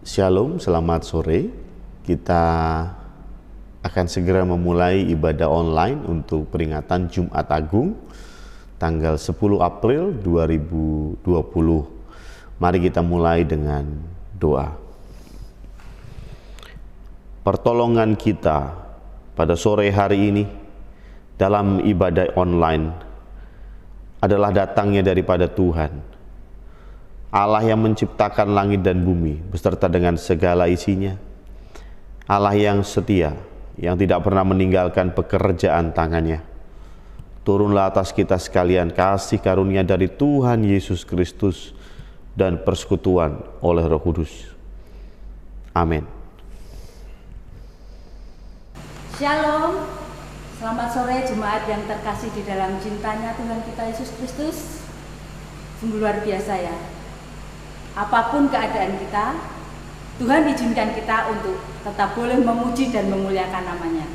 Shalom, selamat sore. Kita akan segera memulai ibadah online untuk peringatan Jumat Agung tanggal 10 April 2020. Mari kita mulai dengan doa. Pertolongan kita pada sore hari ini dalam ibadah online adalah datangnya daripada Tuhan, Allah yang menciptakan langit dan bumi beserta dengan segala isinya. Allah yang setia, yang tidak pernah meninggalkan pekerjaan tangannya. Turunlah atas kita sekalian kasih karunia dari Tuhan Yesus Kristus dan persekutuan oleh Roh Kudus. Amin. Shalom, selamat sore jemaat yang terkasih di dalam cintanya Tuhan kita Yesus Kristus. Sungguh luar biasa ya. Apapun keadaan kita, Tuhan izinkan kita untuk tetap boleh memuji dan memuliakan namanya.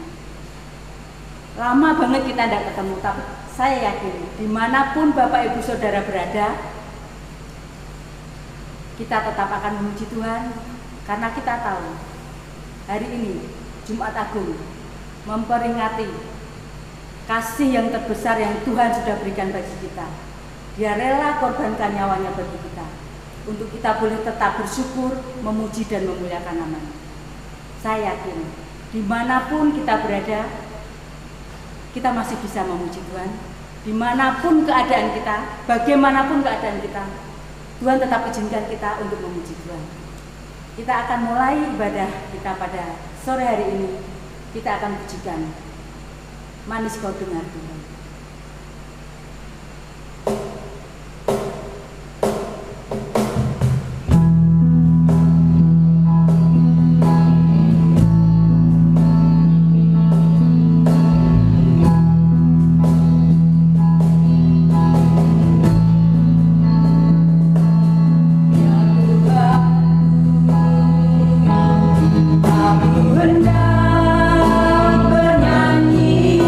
Lama banget kita tidak ketemu, tapi saya yakin dimanapun Bapak Ibu Saudara berada, kita tetap akan memuji Tuhan, karena kita tahu hari ini Jumat Agung memperingati kasih yang terbesar yang Tuhan sudah berikan bagi kita. Dia rela korbankan nyawanya bagi kita, untuk kita boleh tetap bersyukur, memuji dan memuliakan namanya. Saya yakin dimanapun kita berada, kita masih bisa memuji Tuhan. Dimanapun keadaan kita, bagaimanapun keadaan kita, Tuhan tetap izinkan kita untuk memuji Tuhan. Kita akan mulai ibadah kita pada sore hari ini. Kita akan pujikan Manis Kau Dengar Tuhan. Aku hendak bernyanyi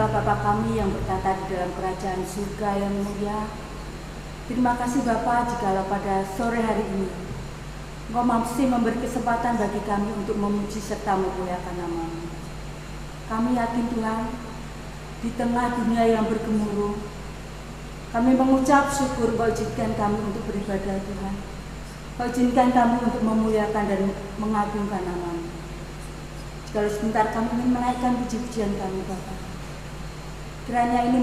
Allah Bapa kami yang bertata di dalam kerajaan surga yang mulia. Terima kasih Bapa jikalau pada sore hari ini Engkau masih memberi kesempatan bagi kami untuk memuji serta memuliakan nama-Mu. Kami yakin Tuhan, di tengah dunia yang bergemuruh, kami mengucap syukur Kau izinkan kami untuk beribadah Tuhan. Kau izinkan kami untuk memuliakan dan mengagungkan nama-Mu. Jikalau sebentar kami ingin menaikkan puji-pujian kami Bapa, kiranya ini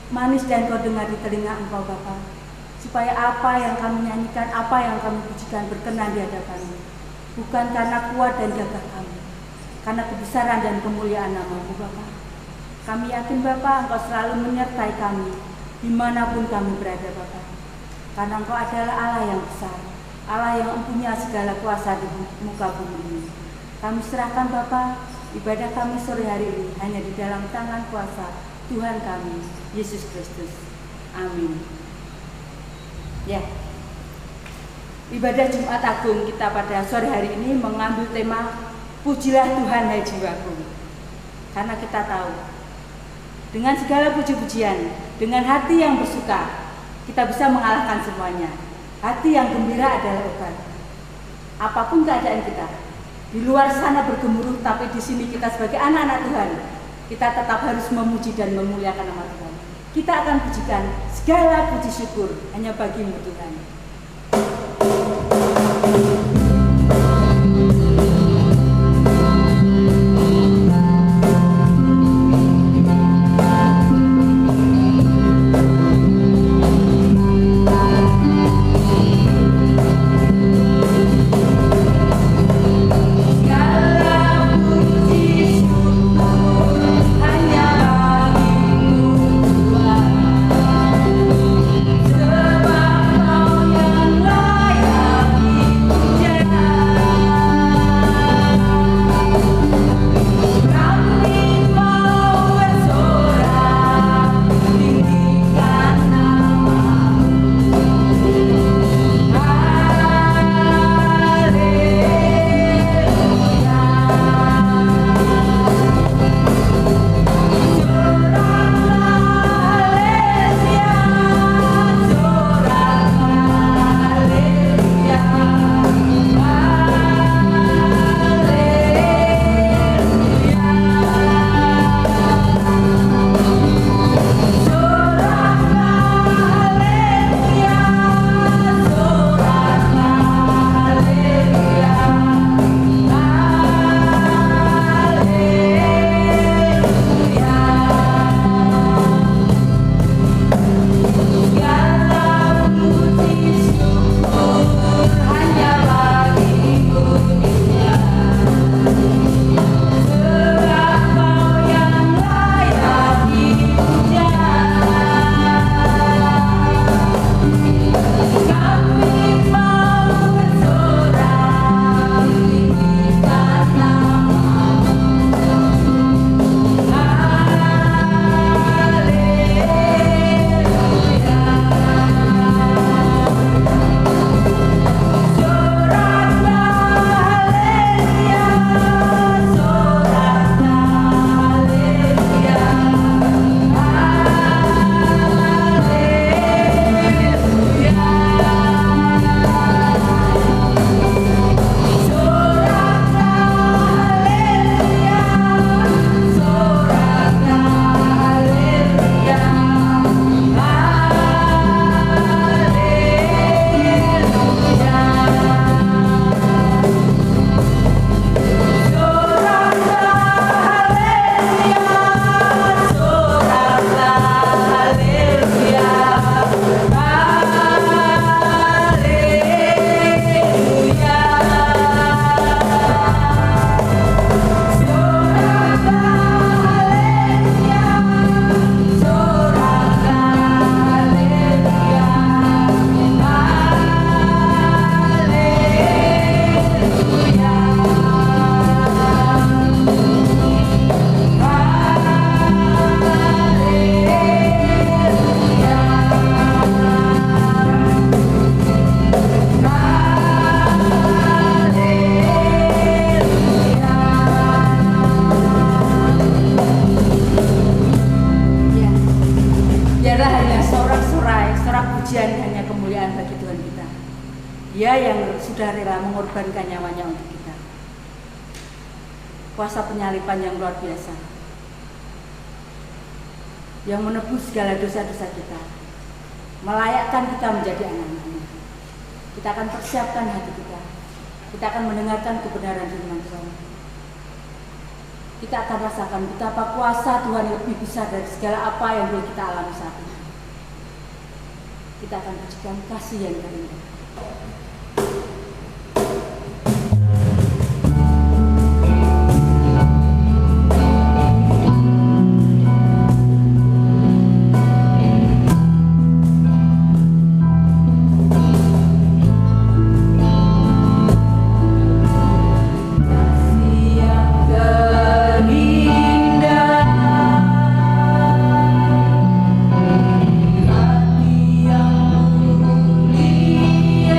manis dan Kau dengar di telinga Engkau Bapa, supaya apa yang kami nyanyikan, apa yang kami pujikan berkenan di hadapan-Mu, bukan karena kuat dan gagah kami, karena kebesaran dan kemuliaan nama-Mu Bapa. Kami yakin Bapa, Engkau selalu menyertai kami dimanapun kami berada Bapa, karena Engkau adalah Allah yang besar, Allah yang mempunyai segala kuasa di muka bumi ini. Kami serahkan Bapa ibadah kami sore hari ini hanya di dalam tangan kuasa Tuhan kami, Yesus Kristus. Amin. Ya, ibadah Jumat Agung kita pada sore hari ini mengambil tema Pujilah Tuhan hai jiwaku. Karena kita tahu, dengan segala puji-pujian, dengan hati yang bersuka, kita bisa mengalahkan semuanya. Hati yang gembira adalah obat. Apapun keadaan kita, di luar sana bergemuruh, tapi di sini kita sebagai anak-anak Tuhan, kita tetap harus memuji dan memuliakan nama Tuhan. Kita akan pujikan segala puji syukur hanya bagi-Mu Tuhan. Sebab Kau Dia yang sudah rela mengorbankan nyawanya untuk kita. Kuasa penyaliban yang luar biasa, yang menebus segala dosa-dosa kita, melayakkan kita menjadi anak-anaknya. Kita akan persiapkan hati kita. Kita akan mendengarkan kebenaran firman Tuhan. Kita akan rasakan betapa kuasa Tuhan lebih besar dari segala apa yang boleh kita alami saat ini. Kita akan pujikan kasih yang terindah. Hati yang mulia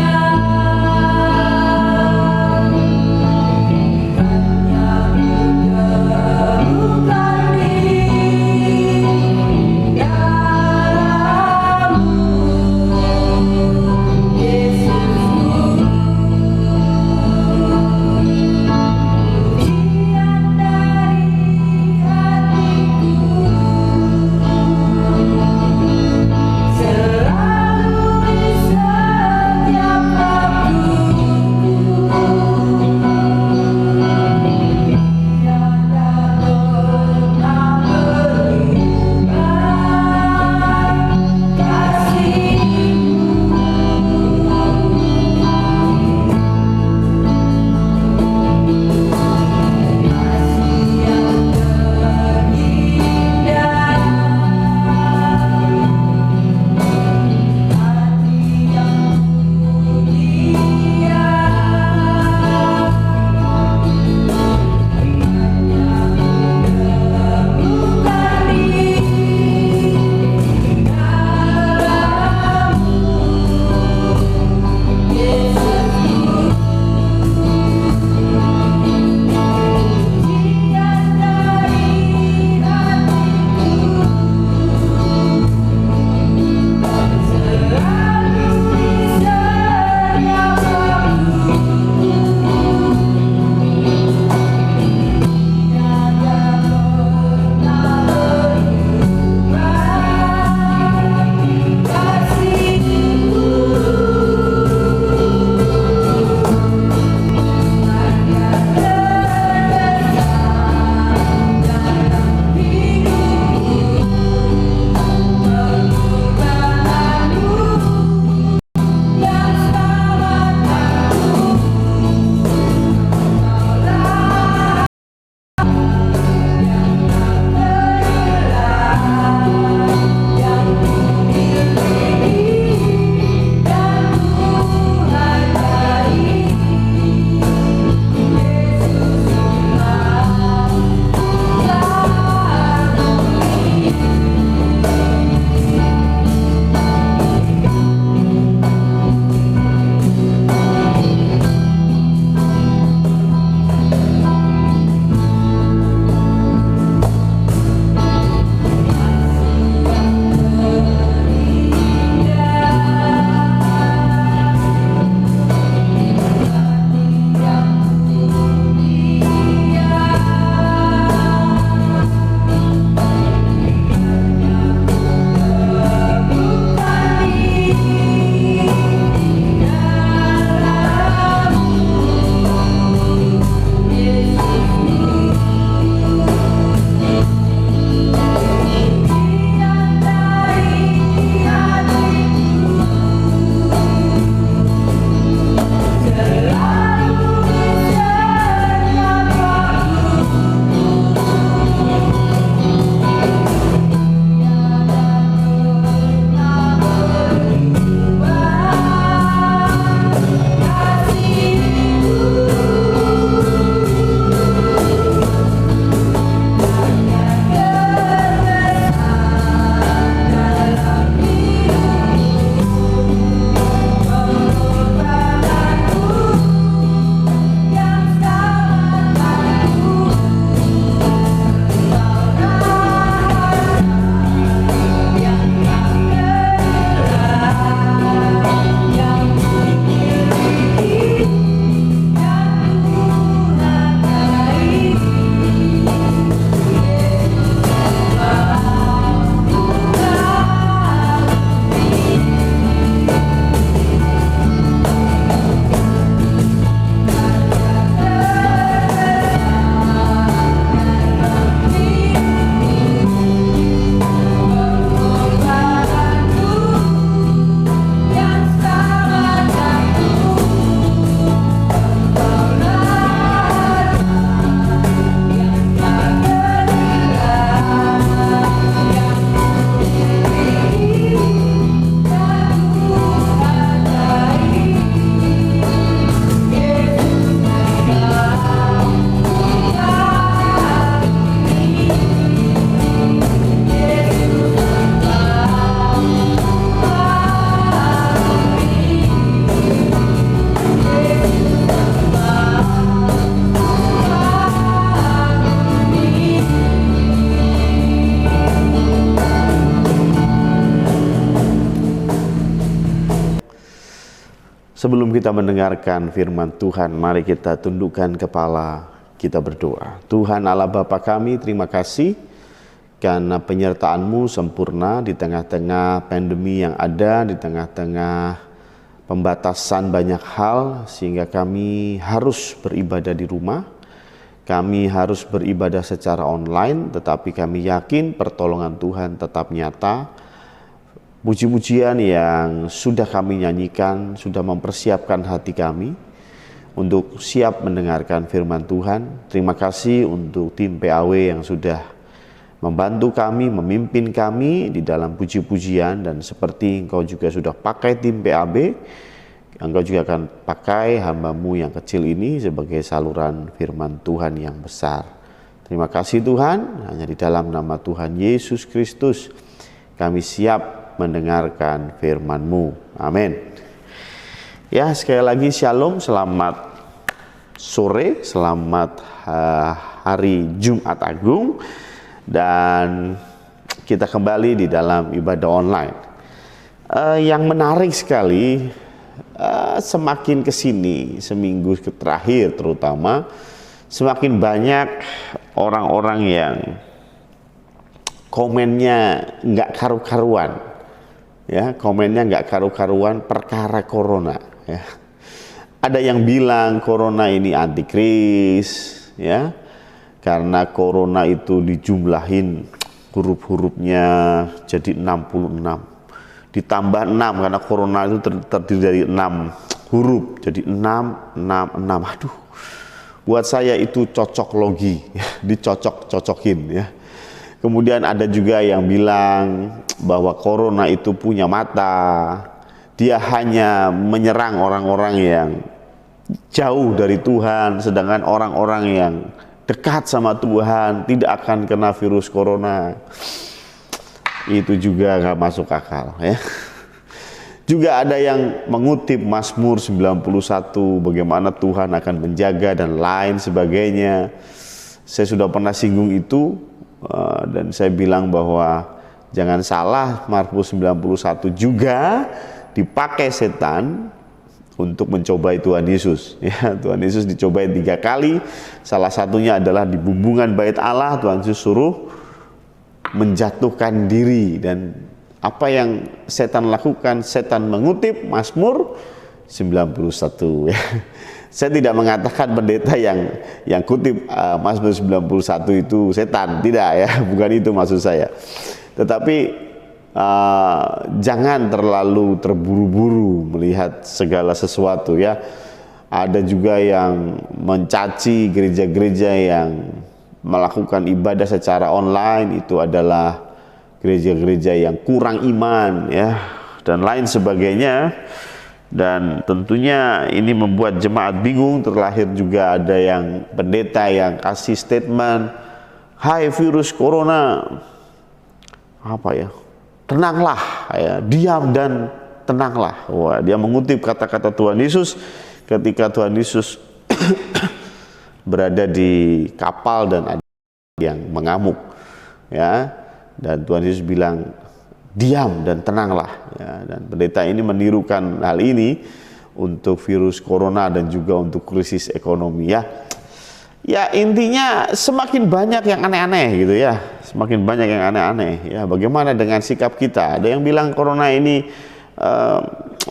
Sebelum kita mendengarkan firman Tuhan, mari kita tundukkan kepala, kita berdoa. Tuhan Allah Bapa kami, terima kasih karena penyertaan-Mu sempurna di tengah-tengah pandemi yang ada, di tengah-tengah pembatasan banyak hal, sehingga kami harus beribadah di rumah. Kami harus beribadah secara online, tetapi kami yakin pertolongan Tuhan tetap nyata. Puji-pujian yang sudah kami nyanyikan sudah mempersiapkan hati kami untuk siap mendengarkan firman Tuhan. Terima kasih untuk tim PAW yang sudah membantu kami, memimpin kami di dalam puji-pujian, dan seperti Engkau juga sudah pakai tim PAB, Engkau juga akan pakai hamba-Mu yang kecil ini sebagai saluran firman Tuhan yang besar. Terima kasih Tuhan, hanya di dalam nama Tuhan Yesus Kristus kami siap mendengarkan firman-Mu. Amin. Ya, sekali lagi shalom, selamat sore, selamat hari Jumat Agung, dan kita kembali di dalam ibadah online. Yang menarik sekali, semakin kesini, seminggu terakhir terutama, semakin banyak orang-orang yang komennya nggak karu-karuan. Ya, komennya nggak karu-karuan perkara corona. Ya. Ada yang bilang corona ini antikris, ya, karena corona itu dijumlahin huruf-hurufnya jadi 66, ditambah 6 karena corona itu terdiri dari 6 huruf, jadi 6, 6, 6. Aduh, buat saya itu cocok logi, ya, dicocok-cocokin, ya. Kemudian ada juga yang bilang bahwa corona itu punya mata, dia hanya menyerang orang-orang yang jauh dari Tuhan, sedangkan orang-orang yang dekat sama Tuhan tidak akan kena virus corona. Itu juga nggak masuk akal, ya. Juga ada yang mengutip Mazmur 91, bagaimana Tuhan akan menjaga dan lain sebagainya. Saya sudah pernah singgung itu, dan saya bilang bahwa jangan salah, Mazmur 91 juga dipakai setan untuk mencobai Tuhan Yesus. Ya, Tuhan Yesus dicobai 3 kali. Salah satunya adalah di bumbungan bait Allah, Tuhan Yesus suruh menjatuhkan diri, dan apa yang setan lakukan? Setan mengutip Mazmur 91. Ya. Saya tidak mengatakan pendeta yang kutip Mazmur 91 itu setan, tidak, ya, bukan itu maksud saya. Tetapi jangan terlalu terburu-buru melihat segala sesuatu, ya. Ada juga yang mencaci gereja-gereja yang melakukan ibadah secara online, itu adalah gereja-gereja yang kurang iman, ya, dan lain sebagainya. Dan tentunya ini membuat jemaat bingung. Terlahir juga ada yang pendeta yang kasih statement, "Hai virus corona, apa ya, tenanglah, ya, diam dan tenanglah." Wah, dia mengutip kata-kata Tuhan Yesus ketika Tuhan Yesus berada di kapal dan ada yang mengamuk, ya, dan Tuhan Yesus bilang, "Diam dan tenanglah." Ya, dan pendeta ini menirukan hal ini untuk virus corona dan juga untuk krisis ekonomi, ya. Ya, intinya semakin banyak yang aneh-aneh gitu, ya. Semakin banyak yang aneh-aneh, ya. Bagaimana dengan sikap kita? Ada yang bilang corona ini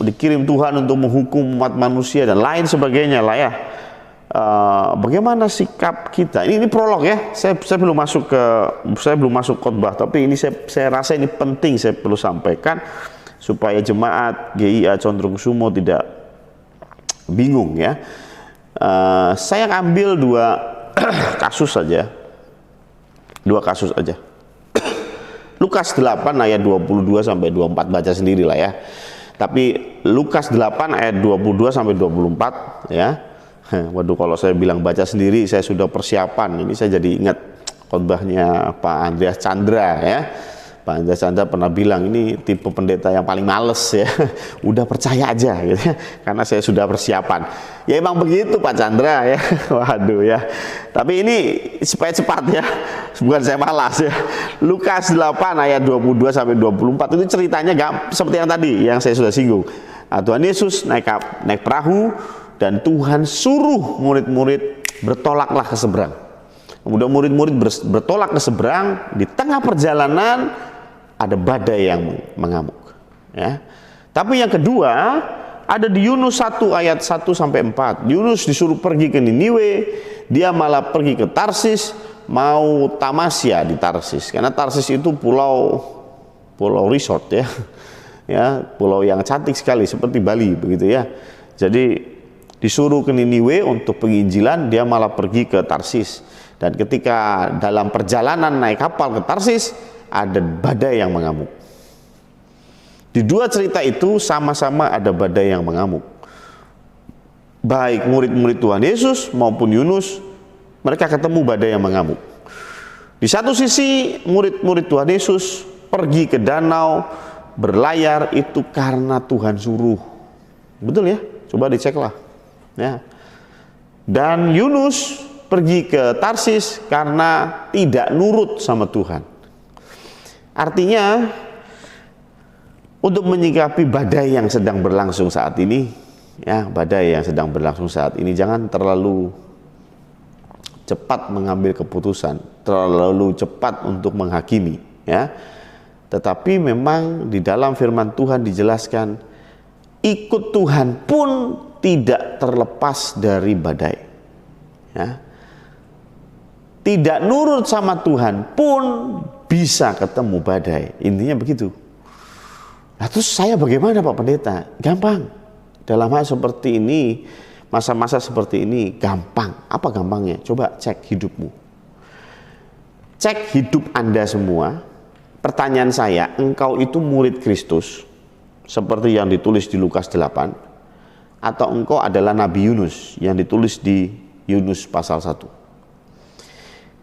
dikirim Tuhan untuk menghukum umat manusia dan lain sebagainya lah, ya. Bagaimana sikap kita? Ini prolog, ya. Saya belum masuk khotbah, tapi ini saya rasa ini penting saya perlu sampaikan supaya jemaat GIA Condrong Sumo tidak bingung, ya. Saya ambil 2 kasus saja. 2 kasus aja. Lukas 8 ayat 22 sampai 24, baca sendiri lah, ya. Tapi Lukas 8 ayat 22 sampai 24, ya. Waduh, kalau saya bilang baca sendiri, saya sudah persiapan. Ini saya jadi ingat khotbahnya Pak Andreas Chandra, ya. Pak Andreas Chandra pernah bilang, ini tipe pendeta yang paling males, ya. Udah percaya aja, gitu, ya. Karena saya sudah persiapan. Ya emang begitu Pak Chandra, ya. Waduh, ya. Tapi ini supaya cepat, ya. Bukan saya malas, ya. Lukas 8 ayat 22 sampai 24 itu ceritanya gak seperti yang tadi yang saya sudah singgung. Tuhan Yesus naik perahu dan Tuhan suruh murid-murid bertolaklah ke seberang. Kemudian murid-murid bertolak ke seberang, di tengah perjalanan ada badai yang mengamuk. Ya. Tapi yang kedua ada di Yunus 1 ayat 1 sampai 4. Yunus disuruh pergi ke Niniwe, dia malah pergi ke Tarsis, mau tamasya di Tarsis. Karena Tarsis itu pulau resort ya. Ya, pulau yang cantik sekali seperti Bali begitu ya. Jadi disuruh ke Niniwe untuk penginjilan, dia malah pergi ke Tarsis. Dan ketika dalam perjalanan naik kapal ke Tarsis, ada badai yang mengamuk. Di dua cerita itu sama-sama ada badai yang mengamuk. Baik murid-murid Tuhan Yesus maupun Yunus, mereka ketemu badai yang mengamuk. Di satu sisi murid-murid Tuhan Yesus pergi ke danau berlayar itu karena Tuhan suruh. Betul ya? Coba diceklah. Ya. Dan Yunus pergi ke Tarsis karena tidak nurut sama Tuhan. Artinya untuk menyikapi badai yang sedang berlangsung saat ini, ya, badai yang sedang berlangsung saat ini, jangan terlalu cepat mengambil keputusan, terlalu cepat untuk menghakimi, ya. Tetapi memang di dalam firman Tuhan dijelaskan, ikut Tuhan pun tidak terlepas dari badai. Ya. Tidak nurut sama Tuhan pun bisa ketemu badai. Intinya begitu. Nah, terus saya bagaimana Pak Pendeta? Gampang. Dalam hal seperti ini, masa-masa seperti ini gampang. Apa gampangnya? Coba cek hidupmu. Cek hidup Anda semua. Pertanyaan saya, engkau itu murid Kristus seperti yang ditulis di Lukas 8, atau engkau adalah Nabi Yunus yang ditulis di Yunus pasal 1?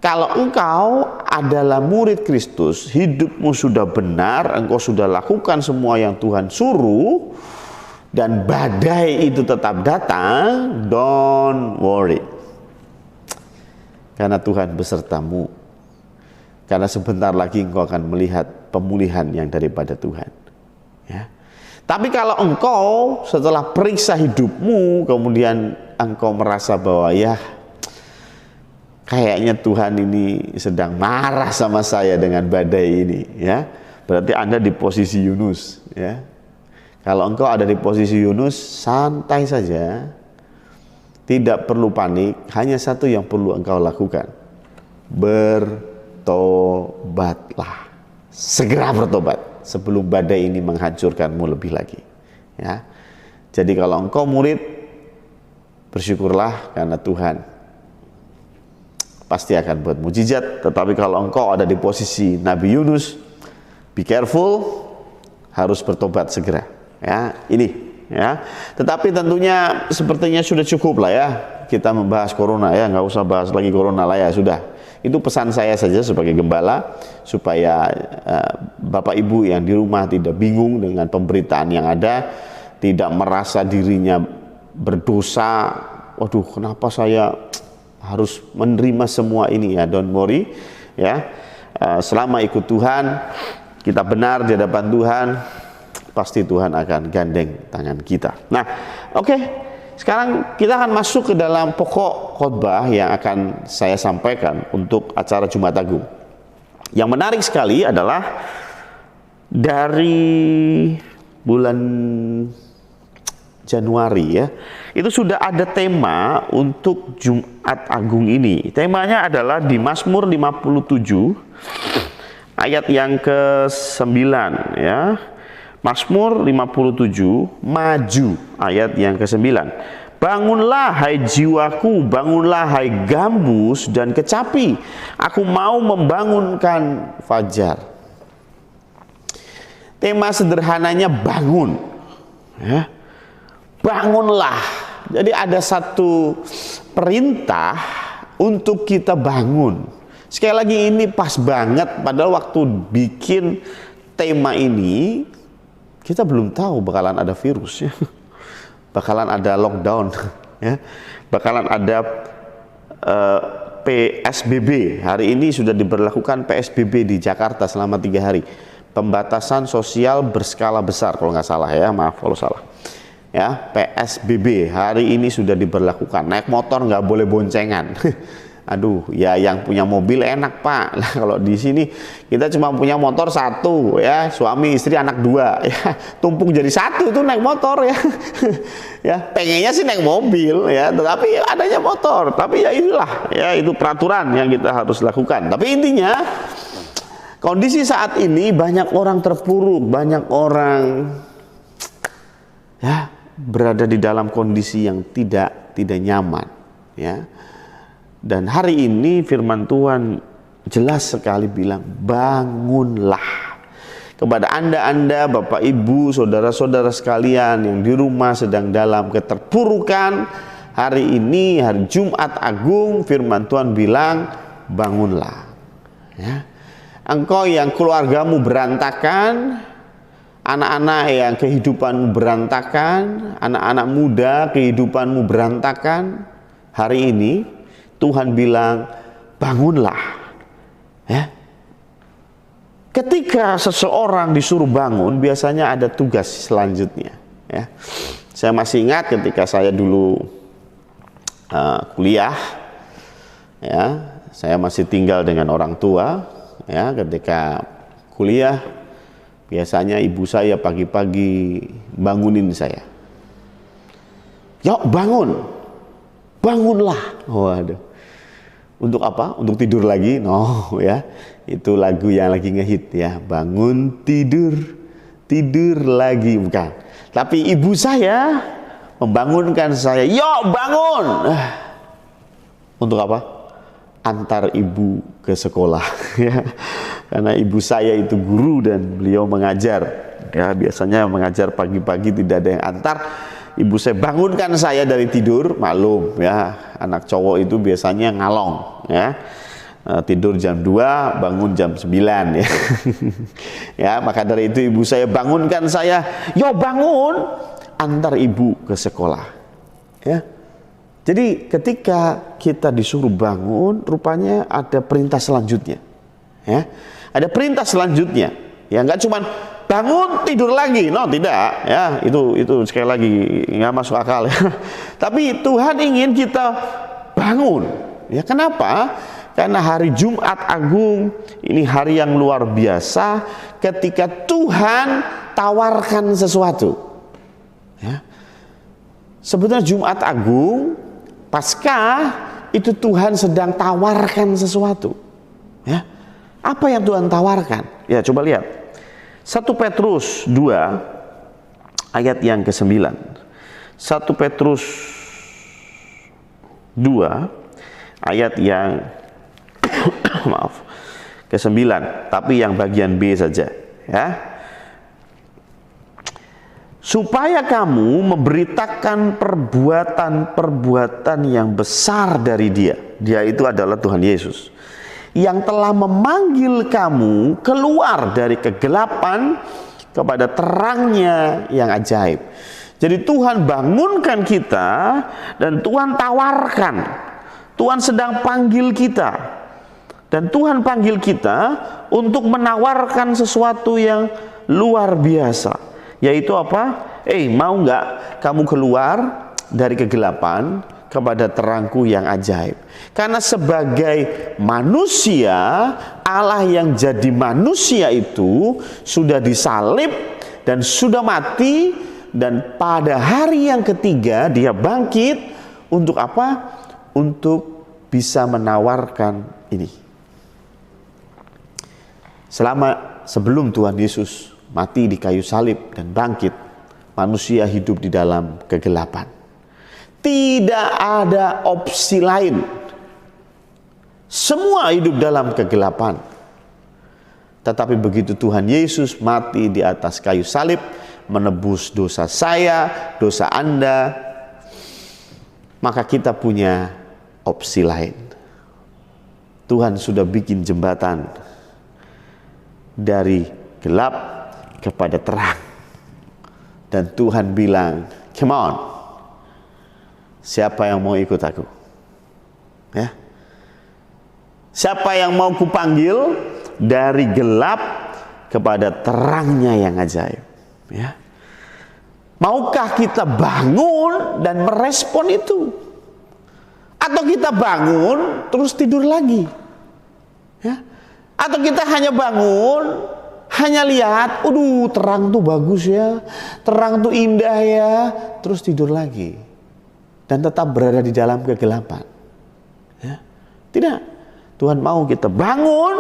Kalau engkau adalah murid Kristus, hidupmu sudah benar, engkau sudah lakukan semua yang Tuhan suruh, dan badai itu tetap datang, don't worry. Karena Tuhan besertamu. Karena sebentar lagi engkau akan melihat pemulihan yang daripada Tuhan. Ya. Tapi kalau engkau setelah periksa hidupmu, kemudian engkau merasa bahwa ya, kayaknya Tuhan ini sedang marah sama saya dengan badai ini, ya. Berarti Anda di posisi Yunus, ya. Kalau engkau ada di posisi Yunus, santai saja. Tidak perlu panik, hanya satu yang perlu engkau lakukan. Bertobatlah. Segera bertobat sebelum badai ini menghancurkanmu lebih lagi, ya. Jadi kalau engkau murid, bersyukurlah karena Tuhan pasti akan buat mujizat. Tetapi kalau engkau ada di posisi Nabi Yunus, be careful, harus bertobat segera. Ya, ini. Ya. Tetapi tentunya sepertinya sudah cukup lah ya. Kita membahas corona ya, nggak usah bahas lagi corona lah ya, sudah. Itu pesan saya saja sebagai gembala supaya Bapak Ibu yang di rumah tidak bingung dengan pemberitaan yang ada, tidak merasa dirinya berdosa. Waduh, kenapa saya harus menerima semua ini ya? Don't worry ya. Selama ikut Tuhan, kita benar di hadapan Tuhan, pasti Tuhan akan gandeng tangan kita. Nah, oke. Sekarang kita akan masuk ke dalam pokok khotbah yang akan saya sampaikan untuk acara Jumat Agung. Yang menarik sekali adalah dari bulan Januari ya, itu sudah ada tema untuk Jumat Agung ini. Temanya adalah di Mazmur 57 ayat yang ke-9 ya. Mazmur 57 maju ayat yang ke-9. Bangunlah hai jiwaku, bangunlah hai gambus dan kecapi. Aku mau membangunkan fajar. Tema sederhananya bangun. Ya. Bangunlah. Jadi ada satu perintah untuk kita bangun. Sekali lagi ini pas banget, padahal waktu bikin tema ini kita belum tahu bakalan ada virus ya. Bakalan ada lockdown ya. Bakalan ada PSBB. Hari ini sudah diberlakukan PSBB di Jakarta selama 3 hari. Pembatasan sosial berskala besar kalau nggak salah ya, maaf kalau salah. ya, PSBB hari ini sudah diberlakukan. Naik motor nggak boleh boncengan. Aduh, ya yang punya mobil enak Pak. Lah kalau di sini kita cuma punya motor satu, ya, suami istri anak dua, ya, tumpuk jadi satu itu naik motor, ya. Ya, pengennya sih naik mobil, ya, tetapi adanya motor. Tapi ya inilah, ya, itu peraturan yang kita harus lakukan. Tapi intinya kondisi saat ini banyak orang terpuruk, banyak orang, ya, berada di dalam kondisi yang tidak nyaman, ya. Dan hari ini firman Tuhan jelas sekali bilang, bangunlah. Kepada anda Bapak Ibu, saudara-saudara sekalian yang di rumah sedang dalam keterpurukan, hari ini hari Jumat Agung, firman Tuhan bilang, bangunlah, ya. Engkau yang keluargamu berantakan, anak-anak yang kehidupanmu berantakan, anak-anak muda kehidupanmu berantakan, hari ini Tuhan bilang, bangunlah, ya. Ketika seseorang disuruh bangun, biasanya ada tugas selanjutnya, ya. Saya masih ingat ketika saya dulu kuliah, ya, saya masih tinggal dengan orang tua, ya. Ketika kuliah, biasanya ibu saya pagi-pagi bangunin saya. Yuk bangun, bangunlah. Waduh. Untuk apa? Untuk tidur lagi? No, ya. Itu lagu yang lagi ngehit, ya. Bangun tidur, tidur lagi, bukan. Tapi ibu saya membangunkan saya. Yuk bangun. Untuk apa? Antar ibu ke sekolah, ya. Karena ibu saya itu guru dan beliau mengajar, ya. Biasanya mengajar pagi-pagi tidak ada yang antar. Ibu saya bangunkan saya dari tidur, maklum, ya, anak cowok itu biasanya ngalong, ya. Tidur jam 2, bangun jam 9, ya. Ya, maka dari itu ibu saya bangunkan saya, yo bangun, antar ibu ke sekolah, ya. Jadi ketika kita disuruh bangun, rupanya ada perintah selanjutnya, ya. Ada perintah selanjutnya, ya, nggak cuman bangun tidur lagi, no, tidak, ya, itu sekali lagi nggak masuk akal, ya. Tapi Tuhan ingin kita bangun, ya. Kenapa? Karena hari Jumat Agung ini hari yang luar biasa ketika Tuhan tawarkan sesuatu, ya. Sebetulnya Jumat Agung Paskah itu Tuhan sedang tawarkan sesuatu, ya. Apa yang Tuhan tawarkan? Ya, coba lihat 1 Petrus 2 ayat yang ke-9. 1 Petrus 2 ayat yang maaf, ke-9, tapi yang bagian B saja, ya. Supaya kamu memberitakan perbuatan-perbuatan yang besar dari Dia. Dia itu adalah Tuhan Yesus, yang telah memanggil kamu keluar dari kegelapan kepada terangnya yang ajaib. Jadi Tuhan bangunkan kita dan Tuhan tawarkan. Tuhan sedang panggil kita. Dan Tuhan panggil kita untuk menawarkan sesuatu yang luar biasa. Yaitu apa? Mau nggak kamu keluar dari kegelapan kepada terangku yang ajaib? Karena sebagai manusia, Allah yang jadi manusia itu sudah disalib dan sudah mati, dan pada hari yang ketiga dia bangkit. Untuk apa? Untuk bisa menawarkan ini. Sebelum Tuhan Yesus mati di kayu salib dan bangkit, manusia hidup di dalam kegelapan. Tidak ada opsi lain. Semua hidup dalam kegelapan. Tetapi begitu Tuhan Yesus mati di atas kayu salib, menebus dosa saya, dosa Anda, maka kita punya opsi lain. Tuhan sudah bikin jembatan dari gelap kepada terang. Dan Tuhan bilang, come on, siapa yang mau ikut aku? Ya. Siapa yang mau kupanggil dari gelap kepada terangnya yang ajaib? Ya. Maukah kita bangun dan merespon itu? Atau kita bangun terus tidur lagi? Ya? Atau kita hanya bangun, hanya lihat, terang tuh bagus ya, terang tuh indah ya, terus tidur lagi dan tetap berada di dalam kegelapan. Ya? Tidak, Tuhan mau kita bangun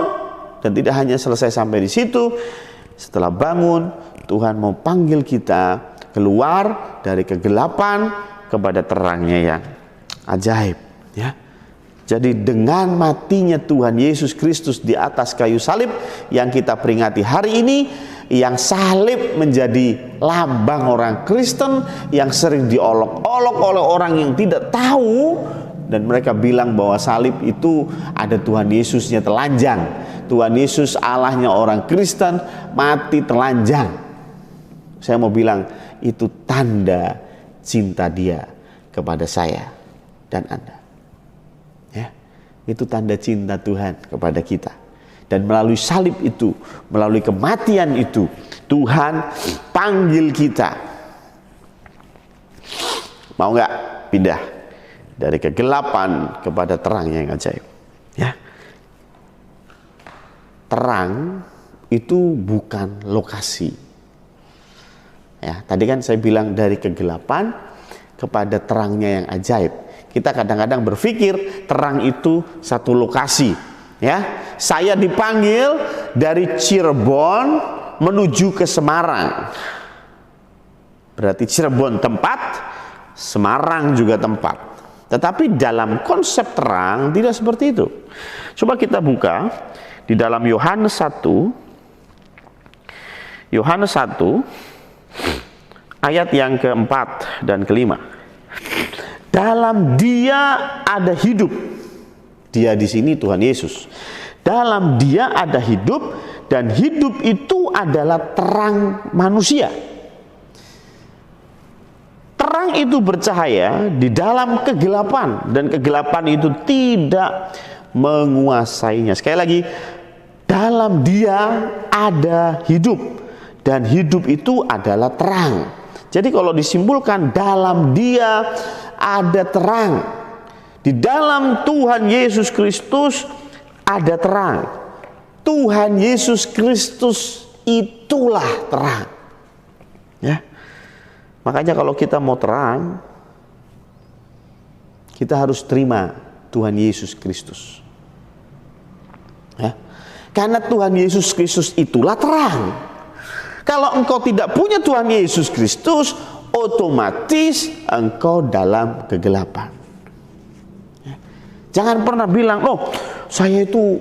dan tidak hanya selesai sampai di situ. Setelah bangun, Tuhan mau panggil kita keluar dari kegelapan kepada terangnya yang ajaib. Ya. Jadi dengan matinya Tuhan Yesus Kristus di atas kayu salib yang kita peringati hari ini, yang salib menjadi lambang orang Kristen yang sering diolok-olok oleh orang yang tidak tahu, dan mereka bilang bahwa salib itu ada Tuhan Yesusnya telanjang. Tuhan Yesus Allahnya orang Kristen mati telanjang. Saya mau bilang itu tanda cinta Dia kepada saya dan Anda. Ya, itu tanda cinta Tuhan kepada kita. Dan melalui salib itu, melalui kematian itu, Tuhan panggil kita. Mau nggak pindah dari kegelapan kepada terang yang ajaib? Ya. Terang itu bukan lokasi. Ya, tadi kan saya bilang dari kegelapan kepada terangnya yang ajaib. Kita kadang-kadang berpikir terang itu satu lokasi. Ya, saya dipanggil dari Cirebon menuju ke Semarang. Berarti Cirebon tempat, Semarang juga tempat. Tetapi dalam konsep terang tidak seperti itu. Coba kita buka di dalam Yohanes 1 ayat yang keempat dan kelima. Dalam Dia ada hidup. Dia di sini Tuhan Yesus. Dalam Dia ada hidup, dan hidup itu adalah terang manusia. Terang itu bercahaya di dalam kegelapan, dan kegelapan itu tidak menguasainya. Sekali lagi, dalam Dia ada hidup, dan hidup itu adalah terang. Jadi kalau disimpulkan, dalam Dia ada terang. Di dalam Tuhan Yesus Kristus ada terang. Tuhan Yesus Kristus itulah terang. Ya. Makanya kalau kita mau terang, kita harus terima Tuhan Yesus Kristus. Ya. Karena Tuhan Yesus Kristus itulah terang. Kalau engkau tidak punya Tuhan Yesus Kristus, otomatis engkau dalam kegelapan. Ya. Jangan pernah bilang, saya itu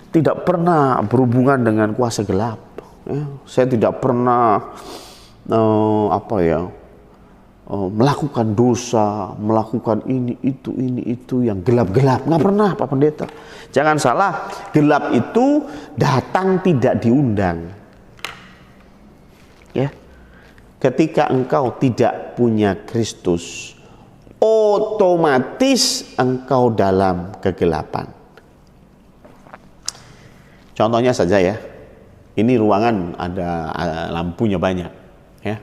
tidak pernah berhubungan dengan kuasa gelap. Ya. Saya tidak pernah melakukan dosa, melakukan ini itu yang gelap-gelap. Nggak pernah, Pak Pendeta. Jangan salah, gelap itu datang tidak diundang. Ya, ketika engkau tidak punya Kristus, otomatis engkau dalam kegelapan. Contohnya saja ya, ini ruangan ada lampunya banyak. Ya,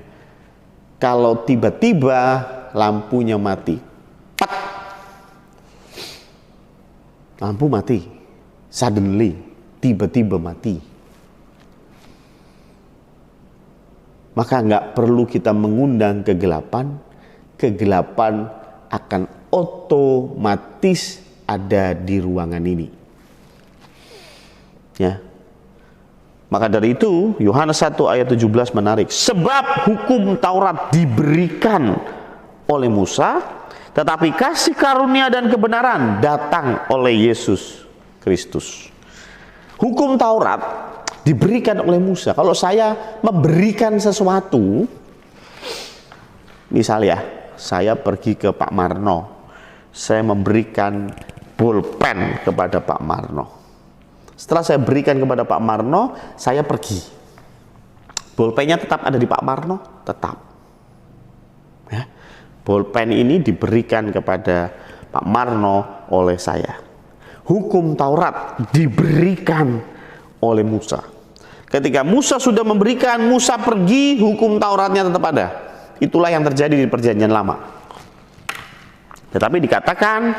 kalau tiba-tiba lampunya mati, pat, lampu mati, suddenly, tiba-tiba mati. Maka nggak perlu kita mengundang kegelapan, kegelapan akan otomatis ada di ruangan ini. Ya. Maka dari itu Yohanes 1 ayat 17 menarik. Sebab hukum Taurat diberikan oleh Musa, tetapi kasih karunia dan kebenaran datang oleh Yesus Kristus. Hukum Taurat diberikan oleh Musa. Kalau saya memberikan sesuatu, misalnya saya pergi ke Pak Marno, saya memberikan bolpen kepada Pak Marno. Setelah saya berikan kepada Pak Marno, saya pergi. Bolpennya tetap ada di Pak Marno? Tetap. Ya. Bolpen ini diberikan kepada Pak Marno oleh saya. Hukum Taurat diberikan oleh Musa. Ketika Musa sudah memberikan, Musa pergi, hukum Tauratnya tetap ada. Itulah yang terjadi di Perjanjian Lama. Tetapi dikatakan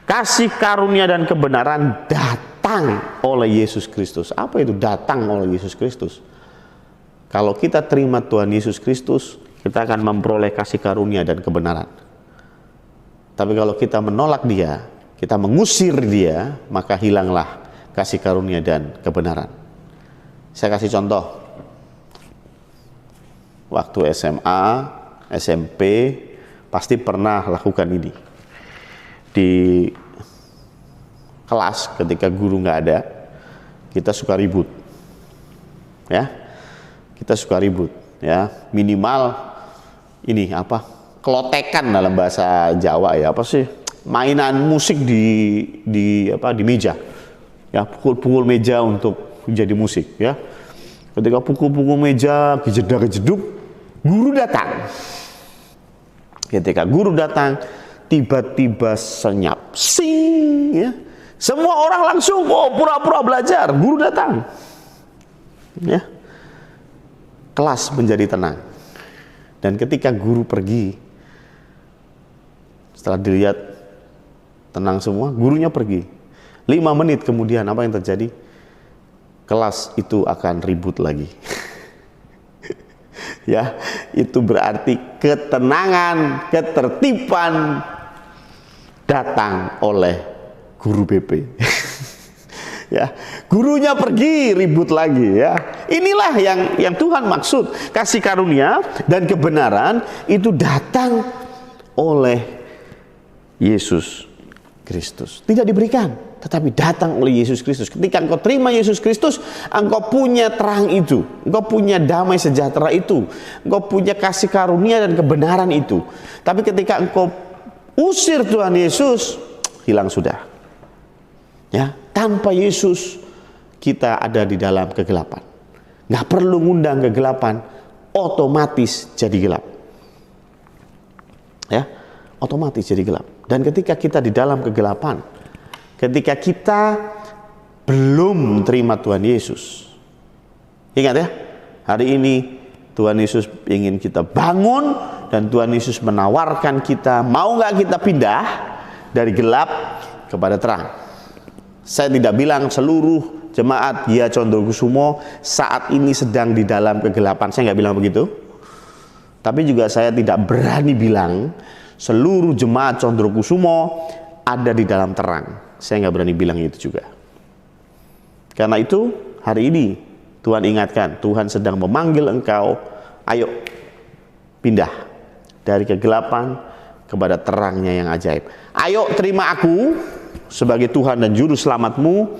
kasih karunia dan kebenaran datang oleh Yesus Kristus. Apa itu datang oleh Yesus Kristus? Kalau kita terima Tuhan Yesus Kristus, kita akan memperoleh kasih karunia dan kebenaran. Tapi kalau kita menolak Dia, kita mengusir Dia, maka hilanglah kasih karunia dan kebenaran. Saya kasih contoh. Waktu SMA, SMP, pasti pernah lakukan ini. Di kelas ketika guru nggak ada, kita suka ribut. Ya. Kita suka ribut, ya. Minimal ini apa? Kelotekan dalam bahasa Jawa ya, apa sih? Mainan musik di meja. Ya, pukul-pukul meja untuk jadi musik, ya. Ketika pukul-pukul meja, kejedak-kejeduk, guru datang. Ketika guru datang, tiba-tiba senyap, sing, ya. Semua orang langsung pura-pura belajar. Guru datang, ya. Kelas menjadi tenang. Dan ketika guru pergi, setelah dilihat tenang semua, gurunya pergi. 5 menit kemudian apa yang terjadi? Kelas itu akan ribut lagi. Ya, itu berarti ketenangan, ketertiban datang oleh guru BP. Ya, gurunya pergi, ribut lagi, ya. Inilah yang Tuhan maksud. Kasih karunia dan kebenaran itu datang oleh Yesus Kristus. Tidak diberikan, tetapi datang oleh Yesus Kristus. Ketika engkau terima Yesus Kristus, engkau punya terang itu, engkau punya damai sejahtera itu, engkau punya kasih karunia dan kebenaran itu. Tapi ketika engkau usir Tuhan Yesus, hilang sudah. Ya, tanpa Yesus kita ada di dalam kegelapan. Nggak perlu ngundang kegelapan, otomatis jadi gelap. Ya, otomatis jadi gelap. Dan ketika kita di dalam kegelapan, ketika kita belum terima Tuhan Yesus, ingat ya, hari ini Tuhan Yesus ingin kita bangun dan Tuhan Yesus menawarkan kita, mau nggak kita pindah dari gelap kepada terang. Saya tidak bilang seluruh jemaat Gia Condrokusumo saat ini sedang di dalam kegelapan, saya nggak bilang begitu. Tapi juga saya tidak berani bilang seluruh jemaat Condrokusumo ada di dalam terang. Saya nggak berani bilang itu juga. Karena itu hari ini Tuhan ingatkan, Tuhan sedang memanggil engkau, ayo pindah dari kegelapan kepada terangnya yang ajaib. Ayo terima aku sebagai Tuhan dan Juru Selamatmu,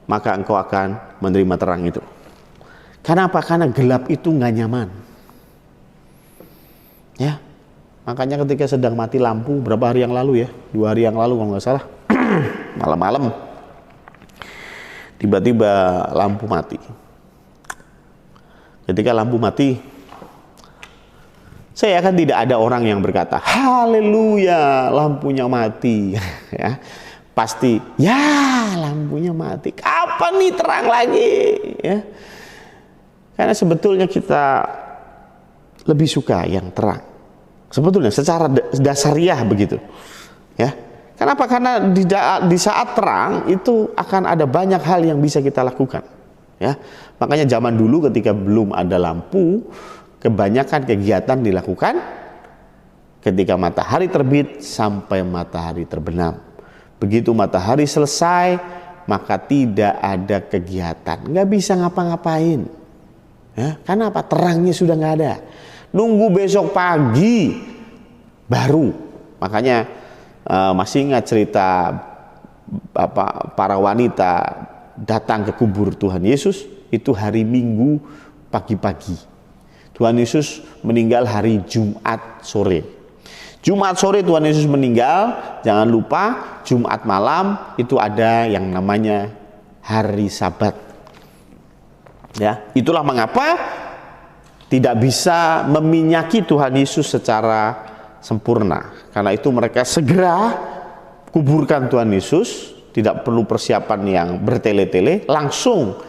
maka engkau akan menerima terang itu. Kenapa? Karena gelap itu nggak nyaman. Ya, makanya ketika sedang mati lampu berapa hari yang lalu ya, 2 hari yang lalu kalau nggak salah, malam-malam tiba-tiba lampu mati. Ketika lampu mati, saya yakin tidak ada orang yang berkata haleluya lampunya mati. Ya, pasti ya lampunya mati, kapan nih terang lagi, ya. Karena sebetulnya kita lebih suka yang terang. Sebetulnya secara dasariah begitu, ya. Kenapa? Karena di saat terang itu akan ada banyak hal yang bisa kita lakukan, ya. Makanya zaman dulu ketika belum ada lampu, kebanyakan kegiatan dilakukan ketika matahari terbit sampai matahari terbenam. Begitu matahari selesai, maka tidak ada kegiatan, nggak bisa ngapa-ngapain, ya. Karena apa? Terangnya sudah nggak ada. Nunggu besok pagi baru. Makanya masih ingat cerita para wanita datang ke kubur Tuhan Yesus itu hari Minggu pagi-pagi. Tuhan Yesus meninggal hari Jumat sore. Jumat sore Tuhan Yesus meninggal. Jangan lupa Jumat malam itu ada yang namanya hari Sabat. Ya, itulah mengapa tidak bisa meminyaki Tuhan Yesus secara sempurna. Karena itu mereka segera kuburkan Tuhan Yesus, tidak perlu persiapan yang bertele-tele, langsung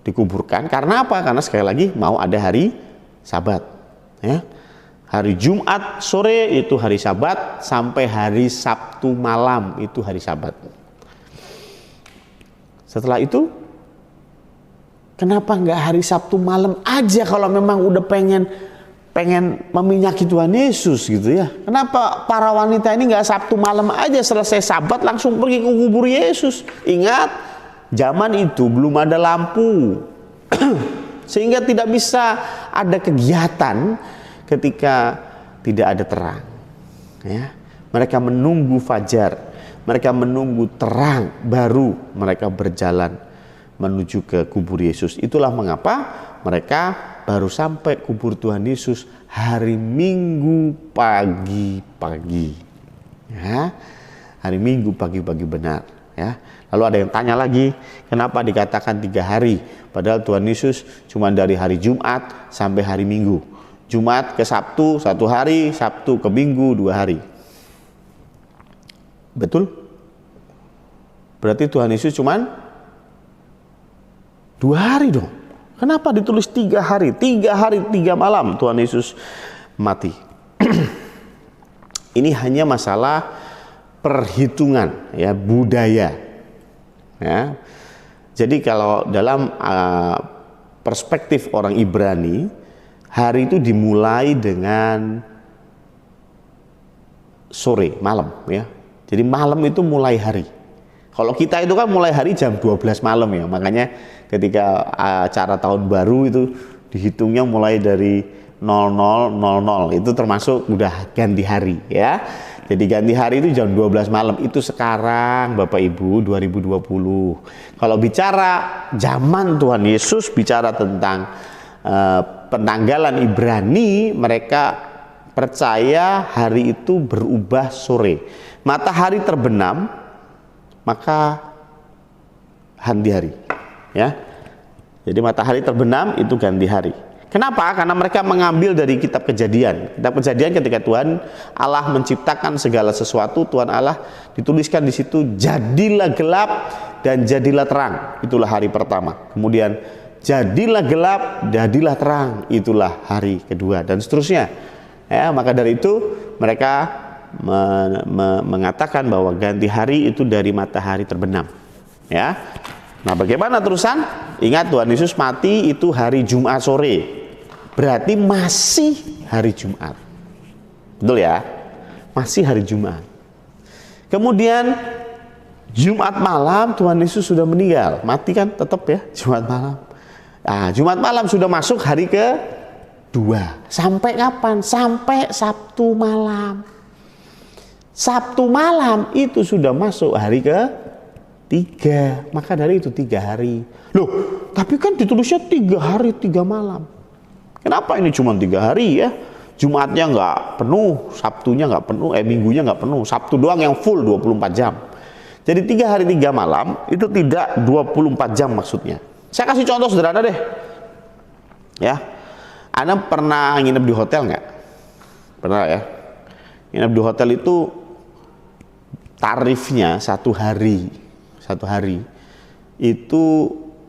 dikuburkan. Karena apa? Karena sekali lagi mau ada hari Sabat. Ya. Hari Jumat sore itu hari Sabat, sampai hari Sabtu malam itu hari Sabat. Setelah itu, kenapa nggak hari Sabtu malam aja kalau memang udah pengen meminyaki Tuhan Yesus gitu ya? Kenapa para wanita ini nggak Sabtu malam aja selesai Sabat langsung pergi ke kubur Yesus? Ingat, zaman itu belum ada lampu, sehingga tidak bisa ada kegiatan ketika tidak ada terang. Ya, mereka menunggu fajar, mereka menunggu terang, baru mereka berjalan menuju ke kubur Yesus. Itulah mengapa mereka baru sampai kubur Tuhan Yesus hari Minggu pagi-pagi. Ya, hari Minggu pagi-pagi benar. Ya. Lalu ada yang tanya lagi, kenapa dikatakan 3 hari? Padahal Tuhan Yesus cuma dari hari Jumat sampai hari Minggu. Jumat ke Sabtu 1 hari, Sabtu ke Minggu 2 hari. Betul? Berarti Tuhan Yesus cuma 2 hari dong. Kenapa ditulis 3 hari? 3 hari 3 malam Tuhan Yesus mati. Ini hanya masalah perhitungan, ya, budaya. Ya. Jadi kalau dalam perspektif orang Ibrani, hari itu dimulai dengan sore, malam, ya. Jadi malam itu mulai hari. Kalau kita itu kan mulai hari jam 12 malam ya. Makanya ketika acara tahun baru itu dihitungnya mulai dari 00.00, itu termasuk udah ganti hari ya. Jadi ganti hari itu jam 12 malam. Itu sekarang Bapak Ibu 2020. Kalau bicara zaman Tuhan Yesus, bicara tentang penanggalan Ibrani, mereka percaya hari itu berubah sore. Matahari terbenam, maka ganti hari. Ya. Jadi matahari terbenam itu ganti hari. Kenapa? Karena mereka mengambil dari kitab Kejadian. Kitab Kejadian ketika Tuhan Allah menciptakan segala sesuatu, Tuhan Allah dituliskan di situ, jadilah gelap dan jadilah terang. Itulah hari pertama. Kemudian jadilah gelap, jadilah terang. Itulah hari kedua dan seterusnya. Ya, maka dari itu mereka mengatakan bahwa ganti hari itu dari matahari terbenam. Ya. Nah, bagaimana terusan? Ingat, Tuhan Yesus mati itu hari Jumat sore. Berarti masih hari Jumat. Betul ya? Masih hari Jumat. Kemudian Jumat malam Tuhan Yesus sudah meninggal. Mati kan tetap ya, Jumat malam. Nah, Jumat malam sudah masuk hari kedua. Sampai kapan? Sampai Sabtu malam. Sabtu malam itu sudah masuk hari ke-3. Maka dari itu 3 hari. Loh, tapi kan ditulisnya 3 hari 3 malam. Kenapa ini cuma 3 hari ya? Jumatnya nggak penuh, Sabtunya nggak penuh, Minggunya nggak penuh, Sabtu doang yang full 24 jam. Jadi 3 hari 3 malam itu tidak 24 jam maksudnya. Saya kasih contoh sederhana deh. Ya, Anda pernah nginep di hotel nggak? Pernah ya? Nginep di hotel itu tarifnya 1 hari itu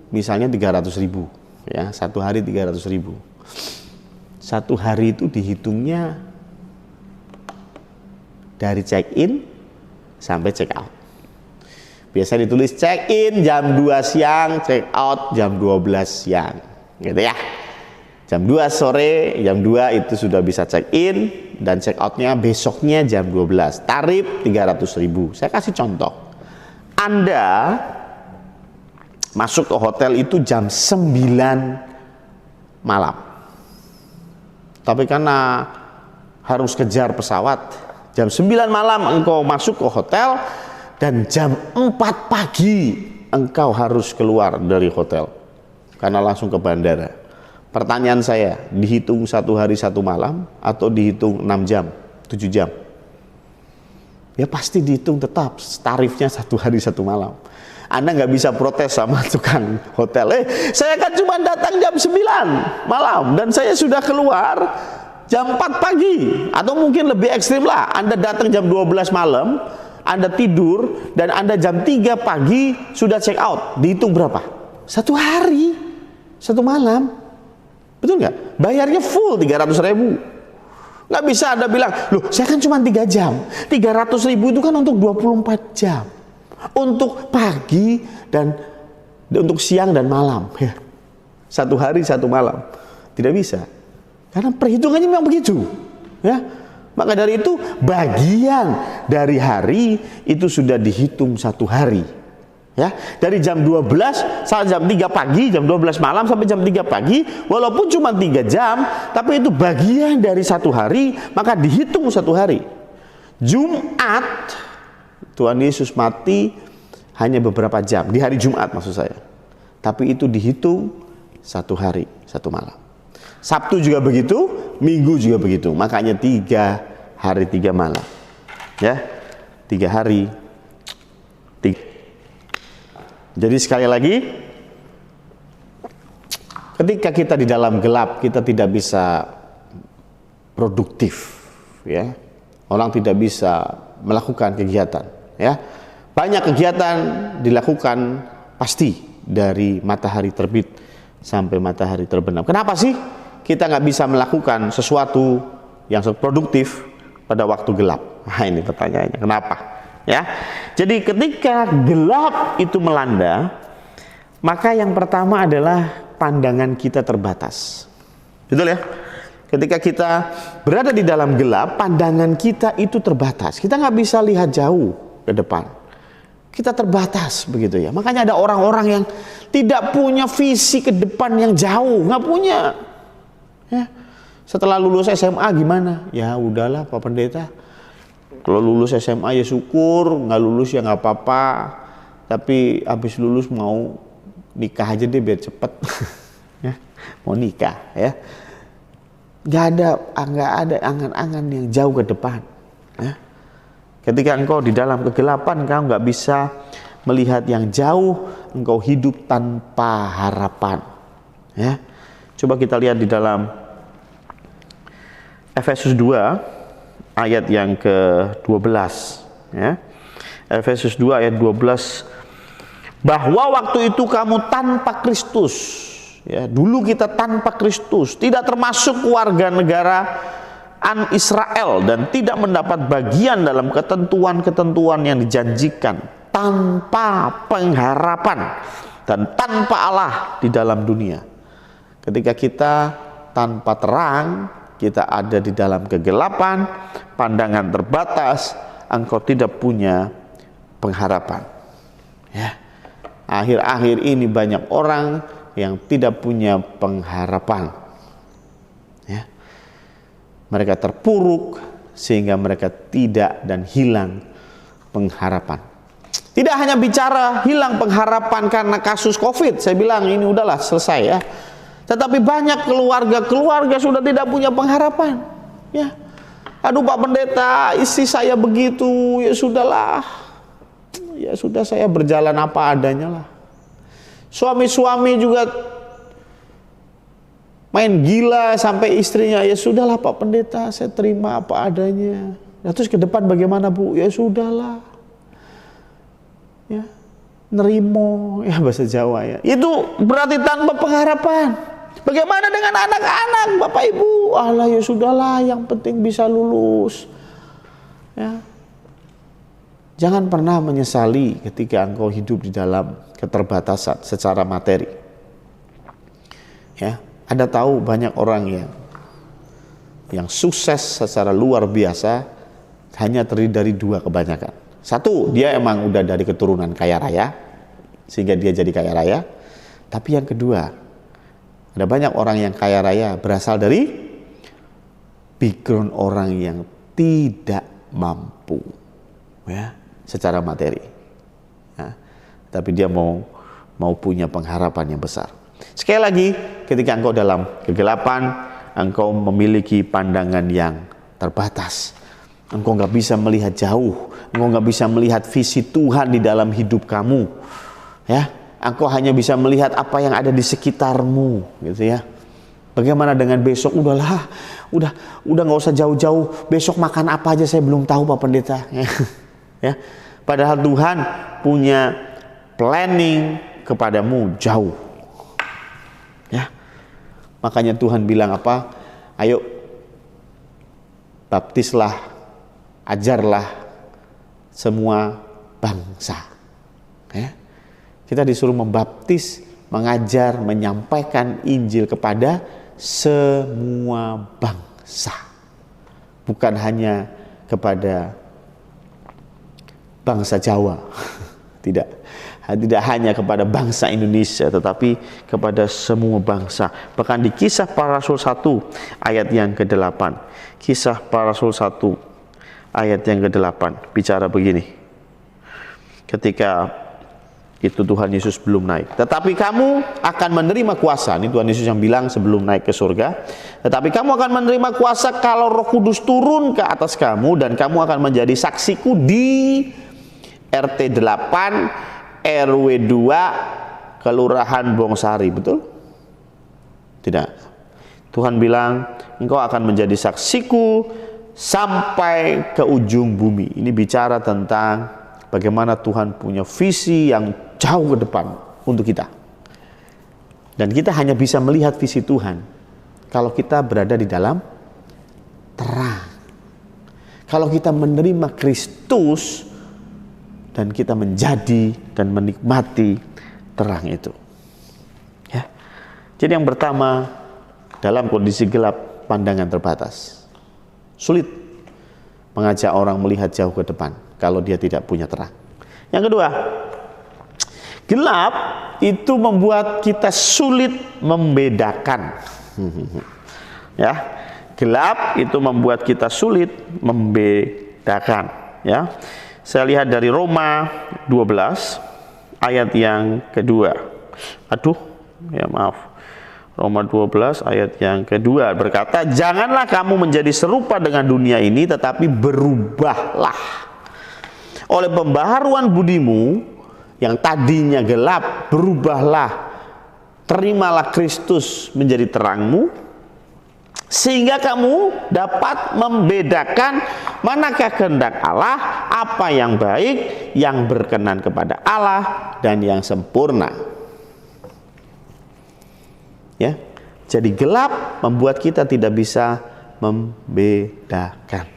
misalnya 300.000 ya, 1 hari 300.000. 1 hari itu dihitungnya dari check in sampai check out. Biasa ditulis check in jam 2 siang, check out jam 12 siang, gitu ya. Jam 2 sore, jam 2 itu sudah bisa check in dan check outnya besoknya jam 12. Tarif 300.000. Saya kasih contoh. Anda masuk ke hotel itu jam 9 malam. Tapi karena harus kejar pesawat, jam 9 malam engkau masuk ke hotel dan jam 4 pagi engkau harus keluar dari hotel karena langsung ke bandara. Pertanyaan saya, dihitung 1 hari 1 malam atau dihitung 6 jam, 7 jam? Ya pasti dihitung tetap tarifnya 1 hari 1 malam. Anda nggak bisa protes sama tukang hotel. Saya kan cuma datang jam 9 malam dan saya sudah keluar jam 4 pagi. Atau mungkin lebih ekstrim lah, Anda datang jam 12 malam, Anda tidur dan Anda jam 3 pagi sudah check out. Dihitung berapa? 1 hari. 1 malam. Betul nggak? Bayarnya full 300.000. Nggak bisa Anda bilang, loh saya kan cuma 3 jam. 300.000 itu kan untuk 24 jam. Untuk pagi dan untuk siang dan malam. Ya. 1 hari 1 malam. Tidak bisa. Karena perhitungannya memang begitu. Ya. Maka dari itu bagian dari hari itu sudah dihitung 1 hari. Ya, dari jam 12 sampai jam 3 pagi, jam 12 malam sampai jam 3 pagi, walaupun cuma 3 jam, tapi itu bagian dari 1 hari, maka dihitung 1 hari. Jumat, Tuhan Yesus mati hanya beberapa jam, di hari Jumat maksud saya. Tapi itu dihitung 1 hari, 1 malam. Sabtu juga begitu, Minggu juga begitu. Makanya 3 hari 3 malam. Ya, 3 hari 3. Jadi sekali lagi, ketika kita di dalam gelap, kita tidak bisa produktif, ya. Orang tidak bisa melakukan kegiatan, ya. Banyak kegiatan dilakukan pasti dari matahari terbit sampai matahari terbenam. Kenapa sih kita nggak bisa melakukan sesuatu yang produktif pada waktu gelap? Nah, ini pertanyaannya, kenapa? Ya, jadi ketika gelap itu melanda, maka yang pertama adalah pandangan kita terbatas. Betul ya? Ketika kita berada di dalam gelap, pandangan kita itu terbatas. Kita nggak bisa lihat jauh ke depan. Kita terbatas begitu ya. Makanya ada orang-orang yang tidak punya visi ke depan yang jauh, nggak punya. Ya. Setelah lulus SMA gimana? Ya udahlah Pak Pendeta. Kalau lulus SMA ya syukur, nggak lulus ya nggak apa-apa. Tapi habis lulus mau nikah aja deh biar cepet. Ya, mau nikah ya. Nggak ada angan-angan yang jauh ke depan. Ya. Ketika engkau di dalam kegelapan, engkau nggak bisa melihat yang jauh, engkau hidup tanpa harapan. Ya. Coba kita lihat di dalam Efesus 2. Ayat yang ke-12 ya. Efesus 2 ayat 12, bahwa waktu itu kamu tanpa Kristus ya, dulu kita tanpa Kristus, tidak termasuk warga negaraan Israel dan tidak mendapat bagian dalam ketentuan-ketentuan yang dijanjikan, tanpa pengharapan dan tanpa Allah di dalam dunia. Ketika kita tanpa terang, kita ada di dalam kegelapan, pandangan terbatas, engkau tidak punya pengharapan. Ya. Akhir-akhir ini banyak orang yang tidak punya pengharapan. Ya. Mereka terpuruk sehingga mereka tidak dan hilang pengharapan. Tidak hanya bicara hilang pengharapan karena kasus COVID, saya bilang ini udahlah selesai ya. Tetapi banyak keluarga sudah tidak punya pengharapan. Ya, aduh Pak Pendeta, istri saya begitu, ya sudahlah, ya sudah saya berjalan apa adanya lah. Suami-suami juga main gila sampai istrinya, ya sudahlah Pak Pendeta, saya terima apa adanya. Nah, terus ke depan bagaimana Bu? Ya sudahlah, ya nerimo, ya bahasa Jawa ya. Itu berarti tanpa pengharapan. Bagaimana dengan anak-anak, Bapak Ibu? Alah ya sudahlah, yang penting bisa lulus. Ya. Jangan pernah menyesali ketika engkau hidup di dalam keterbatasan secara materi. Ya, Anda tahu banyak orang yang sukses secara luar biasa hanya terdiri dari 2 kebanyakan. Satu, dia emang udah dari keturunan kaya raya sehingga dia jadi kaya raya. Tapi yang kedua, ada banyak orang yang kaya raya berasal dari background orang yang tidak mampu ya, secara materi. Ya, tapi dia mau punya pengharapan yang besar. Sekali lagi, ketika engkau dalam kegelapan, engkau memiliki pandangan yang terbatas. Engkau nggak bisa melihat jauh, engkau nggak bisa melihat visi Tuhan di dalam hidup kamu. Ya. Engkau hanya bisa melihat apa yang ada di sekitarmu, gitu ya. Bagaimana dengan besok? Udahlah, udah nggak usah jauh-jauh. Besok makan apa aja saya belum tahu Pak Pendeta. Ya, padahal Tuhan punya planning kepadamu jauh. Ya. Makanya Tuhan bilang apa? Ayo baptislah, ajarlah semua bangsa. Ya. Kita disuruh membaptis, mengajar, menyampaikan Injil kepada semua bangsa. Bukan hanya kepada bangsa Jawa. Tidak hanya kepada bangsa Indonesia, tetapi kepada semua bangsa. Bahkan di Kisah Para Rasul 1 ayat yang ke-8. Kisah Para Rasul 1 ayat yang ke-8 bicara begini. Ketika itu Tuhan Yesus belum naik. Tetapi kamu akan menerima kuasa. Ini Tuhan Yesus yang bilang sebelum naik ke surga. Tetapi kamu akan menerima kuasa kalau Roh Kudus turun ke atas kamu, dan kamu akan menjadi saksiku di RT 8 RW 2 Kelurahan Bongsari. Betul? Tidak. Tuhan bilang engkau akan menjadi saksiku sampai ke ujung bumi. Ini bicara tentang bagaimana Tuhan punya visi yang jauh ke depan untuk kita. Dan kita hanya bisa melihat visi Tuhan kalau kita berada di dalam terang. Kalau kita menerima Kristus dan kita menjadi dan menikmati terang itu. Ya. Jadi yang pertama, dalam kondisi gelap, pandangan terbatas. Sulit mengajak orang melihat jauh ke depan kalau dia tidak punya terang. Yang kedua, gelap itu membuat kita sulit membedakan. Ya, gelap itu membuat kita sulit membedakan. Ya, saya lihat dari Roma 12 ayat yang kedua. Roma 12 ayat yang kedua berkata, janganlah kamu menjadi serupa dengan dunia ini, tetapi berubahlah oleh pembaharuan budimu. Yang tadinya gelap, berubahlah, terimalah Kristus menjadi terangmu, sehingga kamu dapat membedakan manakah kehendak Allah, apa yang baik, yang berkenan kepada Allah, dan yang sempurna. Ya, jadi gelap membuat kita tidak bisa membedakan.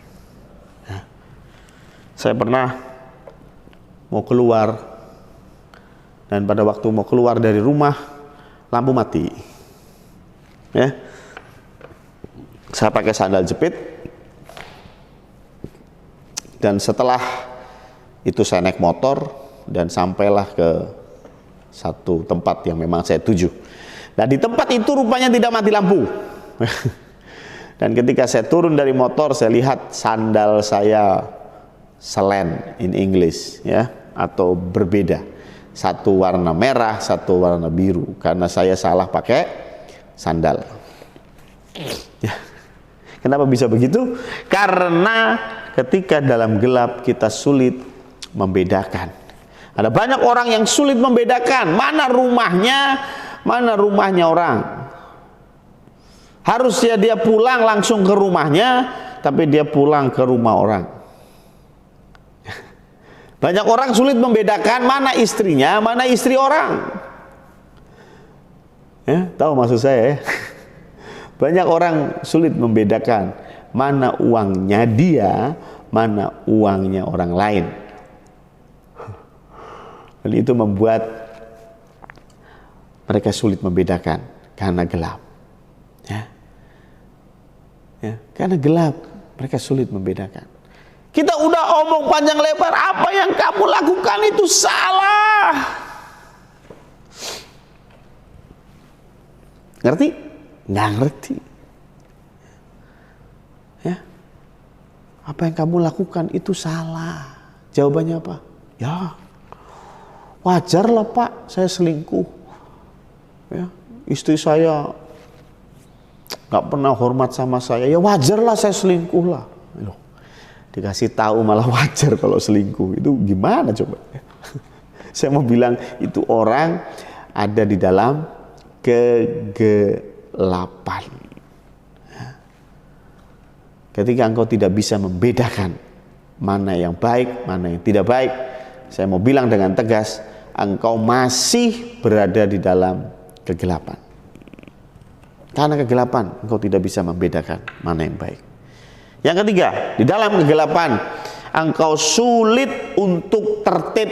Nah, saya pernah mau keluar, dan pada waktu mau keluar dari rumah, lampu mati. Ya, saya pakai sandal jepit, dan setelah itu saya naik motor dan sampailah ke satu tempat yang memang saya tuju. Nah, di tempat itu rupanya tidak mati lampu. Dan ketika saya turun dari motor, saya lihat sandal saya selen in English, ya, atau berbeda. Satu warna merah, satu warna biru, karena saya salah pakai sandal. Ya. Kenapa bisa begitu? Karena ketika dalam gelap kita sulit membedakan. Ada banyak orang yang sulit membedakan mana rumahnya orang. Harusnya dia pulang langsung ke rumahnya, tapi dia pulang ke rumah orang. Banyak orang sulit membedakan mana istrinya, mana istri orang. Ya, tahu maksud saya ya? Banyak orang sulit membedakan mana uangnya dia, mana uangnya orang lain. Dan itu membuat mereka sulit membedakan karena gelap. Ya. Ya, karena gelap mereka sulit membedakan. Kita udah omong panjang lebar, apa yang kamu lakukan itu salah. Ngerti? Nggak ngerti. Ya. Apa yang kamu lakukan itu salah. Jawabannya apa? Ya, wajar lah Pak, saya selingkuh. Ya, istri saya nggak pernah hormat sama saya. Ya wajar lah saya selingkuh lah. Loh, dikasih tahu malah wajar kalau selingkuh, itu gimana coba? Saya mau bilang itu orang ada di dalam kegelapan. Ketika engkau tidak bisa membedakan mana yang baik, mana yang tidak baik, saya mau bilang dengan tegas, engkau masih berada di dalam kegelapan. Karena kegelapan engkau tidak bisa membedakan mana yang baik. Yang ketiga, di dalam kegelapan engkau sulit untuk tertib.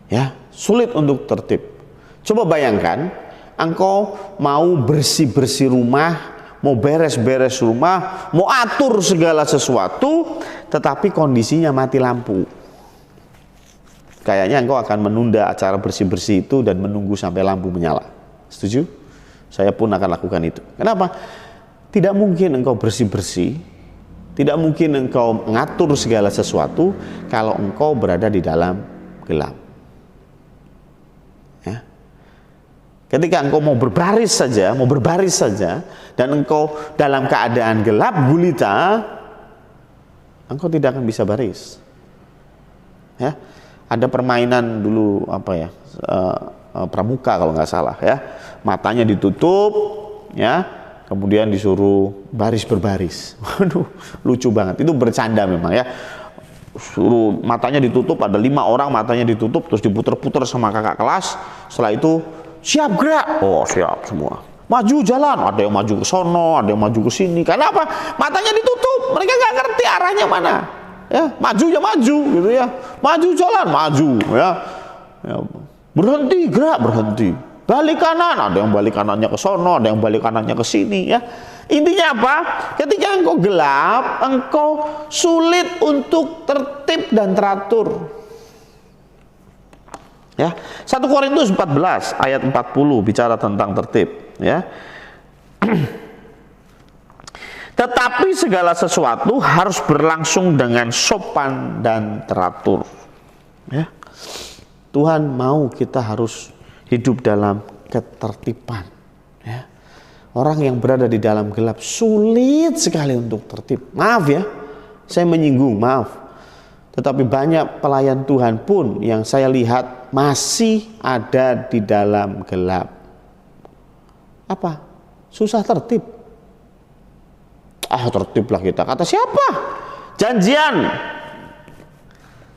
Ya, sulit untuk tertib. Coba bayangkan, engkau mau bersih-bersih rumah, mau beres-beres rumah, mau atur segala sesuatu, tetapi kondisinya mati lampu. Kayaknya engkau akan menunda acara bersih-bersih itu dan menunggu sampai lampu menyala. Setuju? Saya pun akan lakukan itu. Kenapa? Tidak mungkin engkau bersih-bersih, tidak mungkin engkau mengatur segala sesuatu kalau engkau berada di dalam gelap. Ya. Ketika engkau mau berbaris saja, dan engkau dalam keadaan gelap gulita, engkau tidak akan bisa baris. Ya. Ada permainan dulu pramuka kalau nggak salah ya, matanya ditutup ya, kemudian disuruh baris berbaris. Waduh, lucu banget, itu bercanda memang ya. Suruh matanya ditutup, ada 5 orang matanya ditutup, terus diputer-puter sama kakak kelas. Setelah itu siap gerak, oh siap semua, maju jalan, ada yang maju ke sono, ada yang maju ke sini. Karena apa? Matanya ditutup, mereka nggak ngerti arahnya mana. Ya, maju ya maju gitu ya, maju jalan maju ya, berhenti gerak berhenti, balik kanan, ada yang balik kanannya ke sono, ada yang balik kanannya ke sini ya. Intinya apa? Ketika engkau gelap, engkau sulit untuk tertib dan teratur. Ya, 1 Korintus 14 ayat 40 bicara tentang tertib ya. Tetapi segala sesuatu harus berlangsung dengan sopan dan teratur. Ya. Tuhan mau kita harus hidup dalam ketertiban. Ya. Orang yang berada di dalam gelap sulit sekali untuk tertib. Maaf ya, saya menyinggung, maaf. Tetapi banyak pelayan Tuhan pun yang saya lihat masih ada di dalam gelap. Apa? Susah tertib. Tertiblah kita. Kata siapa? Janjian.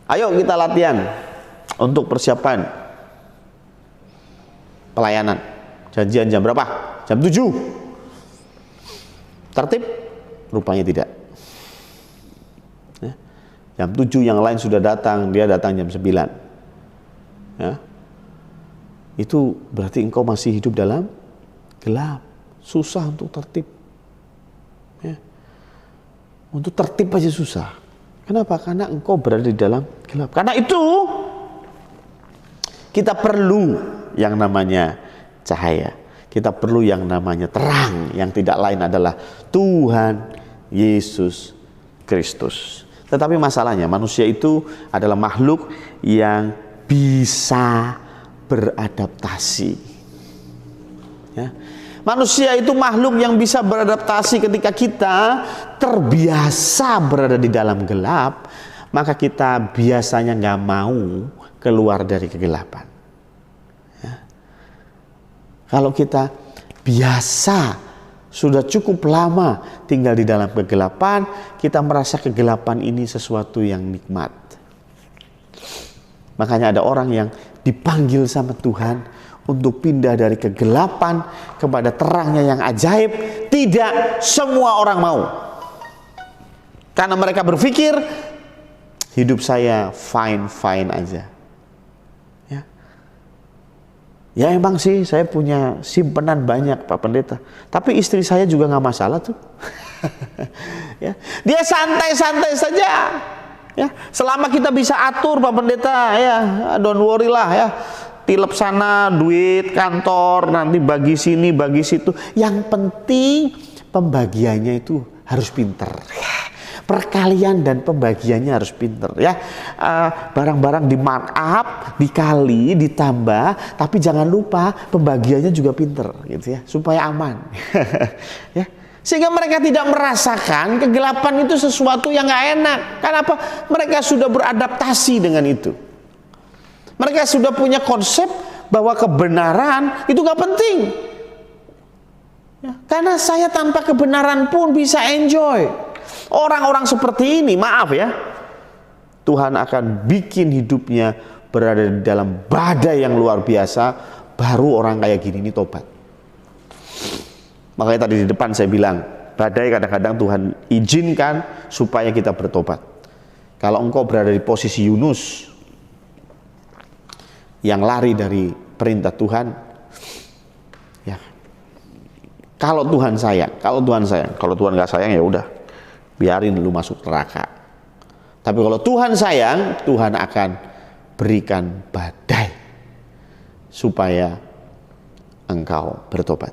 Ayo kita latihan untuk persiapan pelayanan. Janjian jam berapa? Jam 7. Tertib? Rupanya tidak. Jam 7 yang lain sudah datang, dia datang jam 9. Ya. Itu berarti engkau masih hidup dalam gelap. Susah untuk tertib. Ya. Untuk tertib aja susah. Kenapa? Karena engkau berada di dalam gelap. Karena itu kita perlu yang namanya cahaya. Kita perlu yang namanya terang, yang tidak lain adalah Tuhan Yesus Kristus. Tetapi masalahnya manusia itu adalah makhluk yang bisa beradaptasi. Ya. Manusia itu makhluk yang bisa beradaptasi. Ketika kita terbiasa berada di dalam gelap, maka kita biasanya nggak mau keluar dari kegelapan. Ya. Kalau kita biasa sudah cukup lama tinggal di dalam kegelapan, kita merasa kegelapan ini sesuatu yang nikmat. Makanya ada orang yang dipanggil sama Tuhan untuk pindah dari kegelapan kepada terangnya yang ajaib. Tidak semua orang mau. Karena mereka berpikir hidup saya fine-fine aja. Ya emang sih saya punya simpenan banyak Pak Pendeta. Tapi istri saya juga nggak masalah tuh. Ya. Dia santai-santai saja. Ya. Selama kita bisa atur Pak Pendeta, ya don't worry lah ya. Tilep sana duit kantor, nanti bagi sini bagi situ. Yang penting pembagiannya itu harus pinter. Perkalian dan pembagiannya harus pinter ya. Barang-barang di markup, dikali, ditambah, tapi jangan lupa pembagiannya juga pinter gitu ya, supaya aman. Ya. Sehingga mereka tidak merasakan kegelapan itu sesuatu yang gak enak. Kenapa? Mereka sudah beradaptasi dengan itu. Mereka sudah punya konsep bahwa kebenaran itu gak penting. Ya, karena saya tanpa kebenaran pun bisa enjoy. Orang-orang seperti ini, maaf ya, Tuhan akan bikin hidupnya berada di dalam badai yang luar biasa. Baru orang kayak gini ini tobat. Makanya tadi di depan saya bilang, badai kadang-kadang Tuhan izinkan supaya kita bertobat. Kalau engkau berada di posisi Yunus yang lari dari perintah Tuhan, ya, kalau Tuhan sayang, kalau Tuhan nggak sayang ya udah, biarin lu masuk neraka. Tapi kalau Tuhan sayang, Tuhan akan berikan badai supaya engkau bertobat.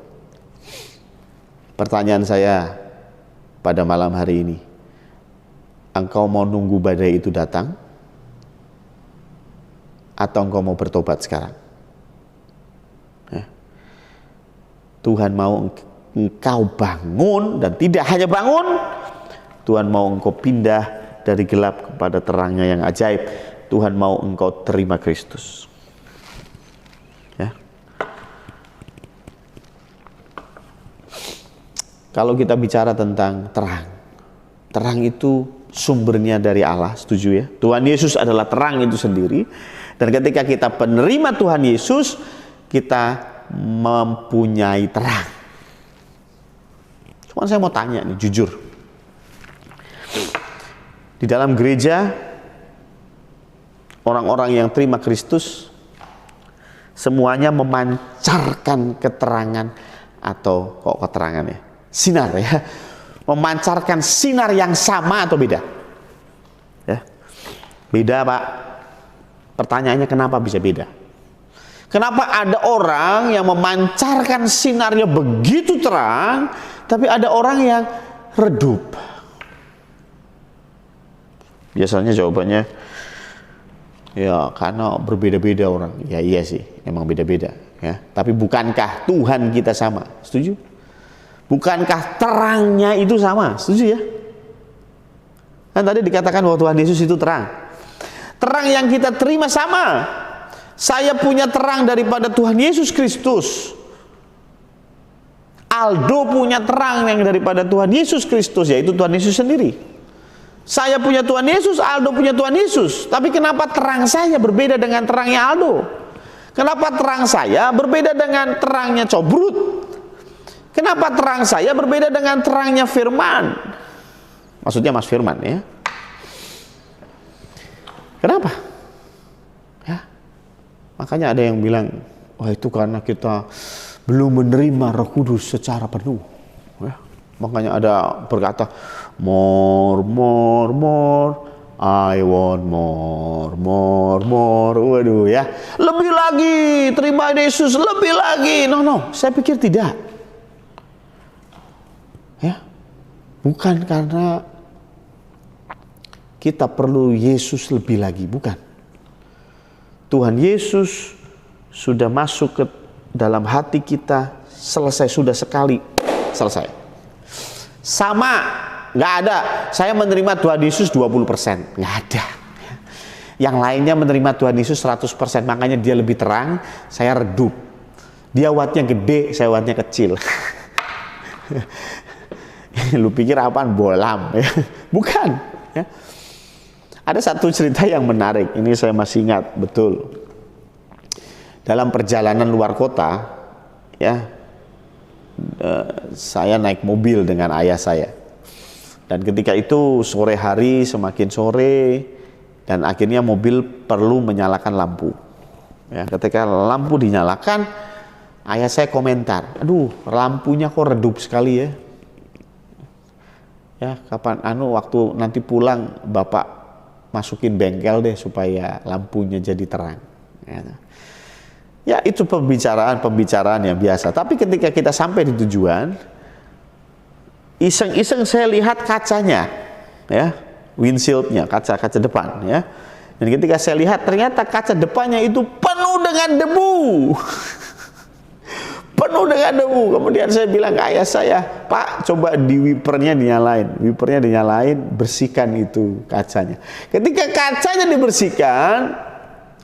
Pertanyaan saya pada malam hari ini, engkau mau nunggu badai itu datang atau engkau mau bertobat sekarang? Ya. Tuhan mau engkau bangun, dan tidak hanya bangun, Tuhan mau engkau pindah dari gelap kepada terangnya yang ajaib. Tuhan mau engkau terima Kristus. Ya. Kalau kita bicara tentang terang, terang itu sumbernya dari Allah, setuju ya? Tuhan Yesus adalah terang itu sendiri. Dan ketika kita penerima Tuhan Yesus, kita mempunyai terang. Cuma saya mau tanya nih, jujur. Di dalam gereja, orang-orang yang terima Kristus semuanya memancarkan keterangan, atau kok keterangan ya? Sinar ya. Memancarkan sinar yang sama atau beda? Ya. Beda, Pak. Pertanyaannya kenapa bisa beda? Kenapa ada orang yang memancarkan sinarnya begitu terang, tapi ada orang yang redup? Biasanya jawabannya, ya karena berbeda-beda orang. Ya iya sih, emang beda-beda. Ya. Tapi bukankah Tuhan kita sama? Setuju? Bukankah terangnya itu sama? Setuju ya? Kan tadi dikatakan bahwa Tuhan Yesus itu terang. Terang yang kita terima sama. Saya punya terang daripada Tuhan Yesus Kristus. Aldo punya terang yang daripada Tuhan Yesus Kristus, yaitu Tuhan Yesus sendiri. Saya punya Tuhan Yesus, Aldo punya Tuhan Yesus. Tapi kenapa terang saya berbeda dengan terangnya Aldo? Kenapa terang saya berbeda dengan terangnya Cobrut? Kenapa terang saya berbeda dengan terangnya Firman? Maksudnya Mas Firman ya. Kenapa? Ya. Makanya ada yang bilang, wah itu karena kita belum menerima Roh Kudus secara penuh. Ya. Makanya ada berkata, more, I want more. Waduh ya, lebih lagi, terima Yesus, lebih lagi. No, saya pikir tidak. Ya, bukan karena kita perlu Yesus lebih lagi, bukan. Tuhan Yesus sudah masuk ke dalam hati kita, selesai, sudah sekali, selesai. Sama, nggak ada. Saya menerima Tuhan Yesus 20%, nggak ada. Yang lainnya menerima Tuhan Yesus 100%, makanya dia lebih terang, saya redup. Dia wattnya gede, saya wattnya kecil. Lu pikir apaan? Bolam ya? Bukan ya. Ada satu cerita yang menarik, ini saya masih ingat betul. Dalam perjalanan luar kota ya, saya naik mobil dengan ayah saya. Dan ketika itu sore hari, semakin sore, dan akhirnya mobil perlu menyalakan lampu ya. Ketika lampu dinyalakan, ayah saya komentar, aduh lampunya kok redup sekali ya. Ya, kapan waktu nanti pulang bapak masukin bengkel deh supaya lampunya jadi terang. Ya itu pembicaraan yang biasa. Tapi ketika kita sampai di tujuan, iseng-iseng saya lihat kacanya, ya, windshieldnya, kaca depan, ya. Dan ketika saya lihat ternyata kaca depannya itu penuh dengan debu. Penuh dengan debu. Kemudian saya bilang ke ayah saya, Pak, coba wipernya dinyalain, bersihkan itu kacanya. Ketika kacanya dibersihkan,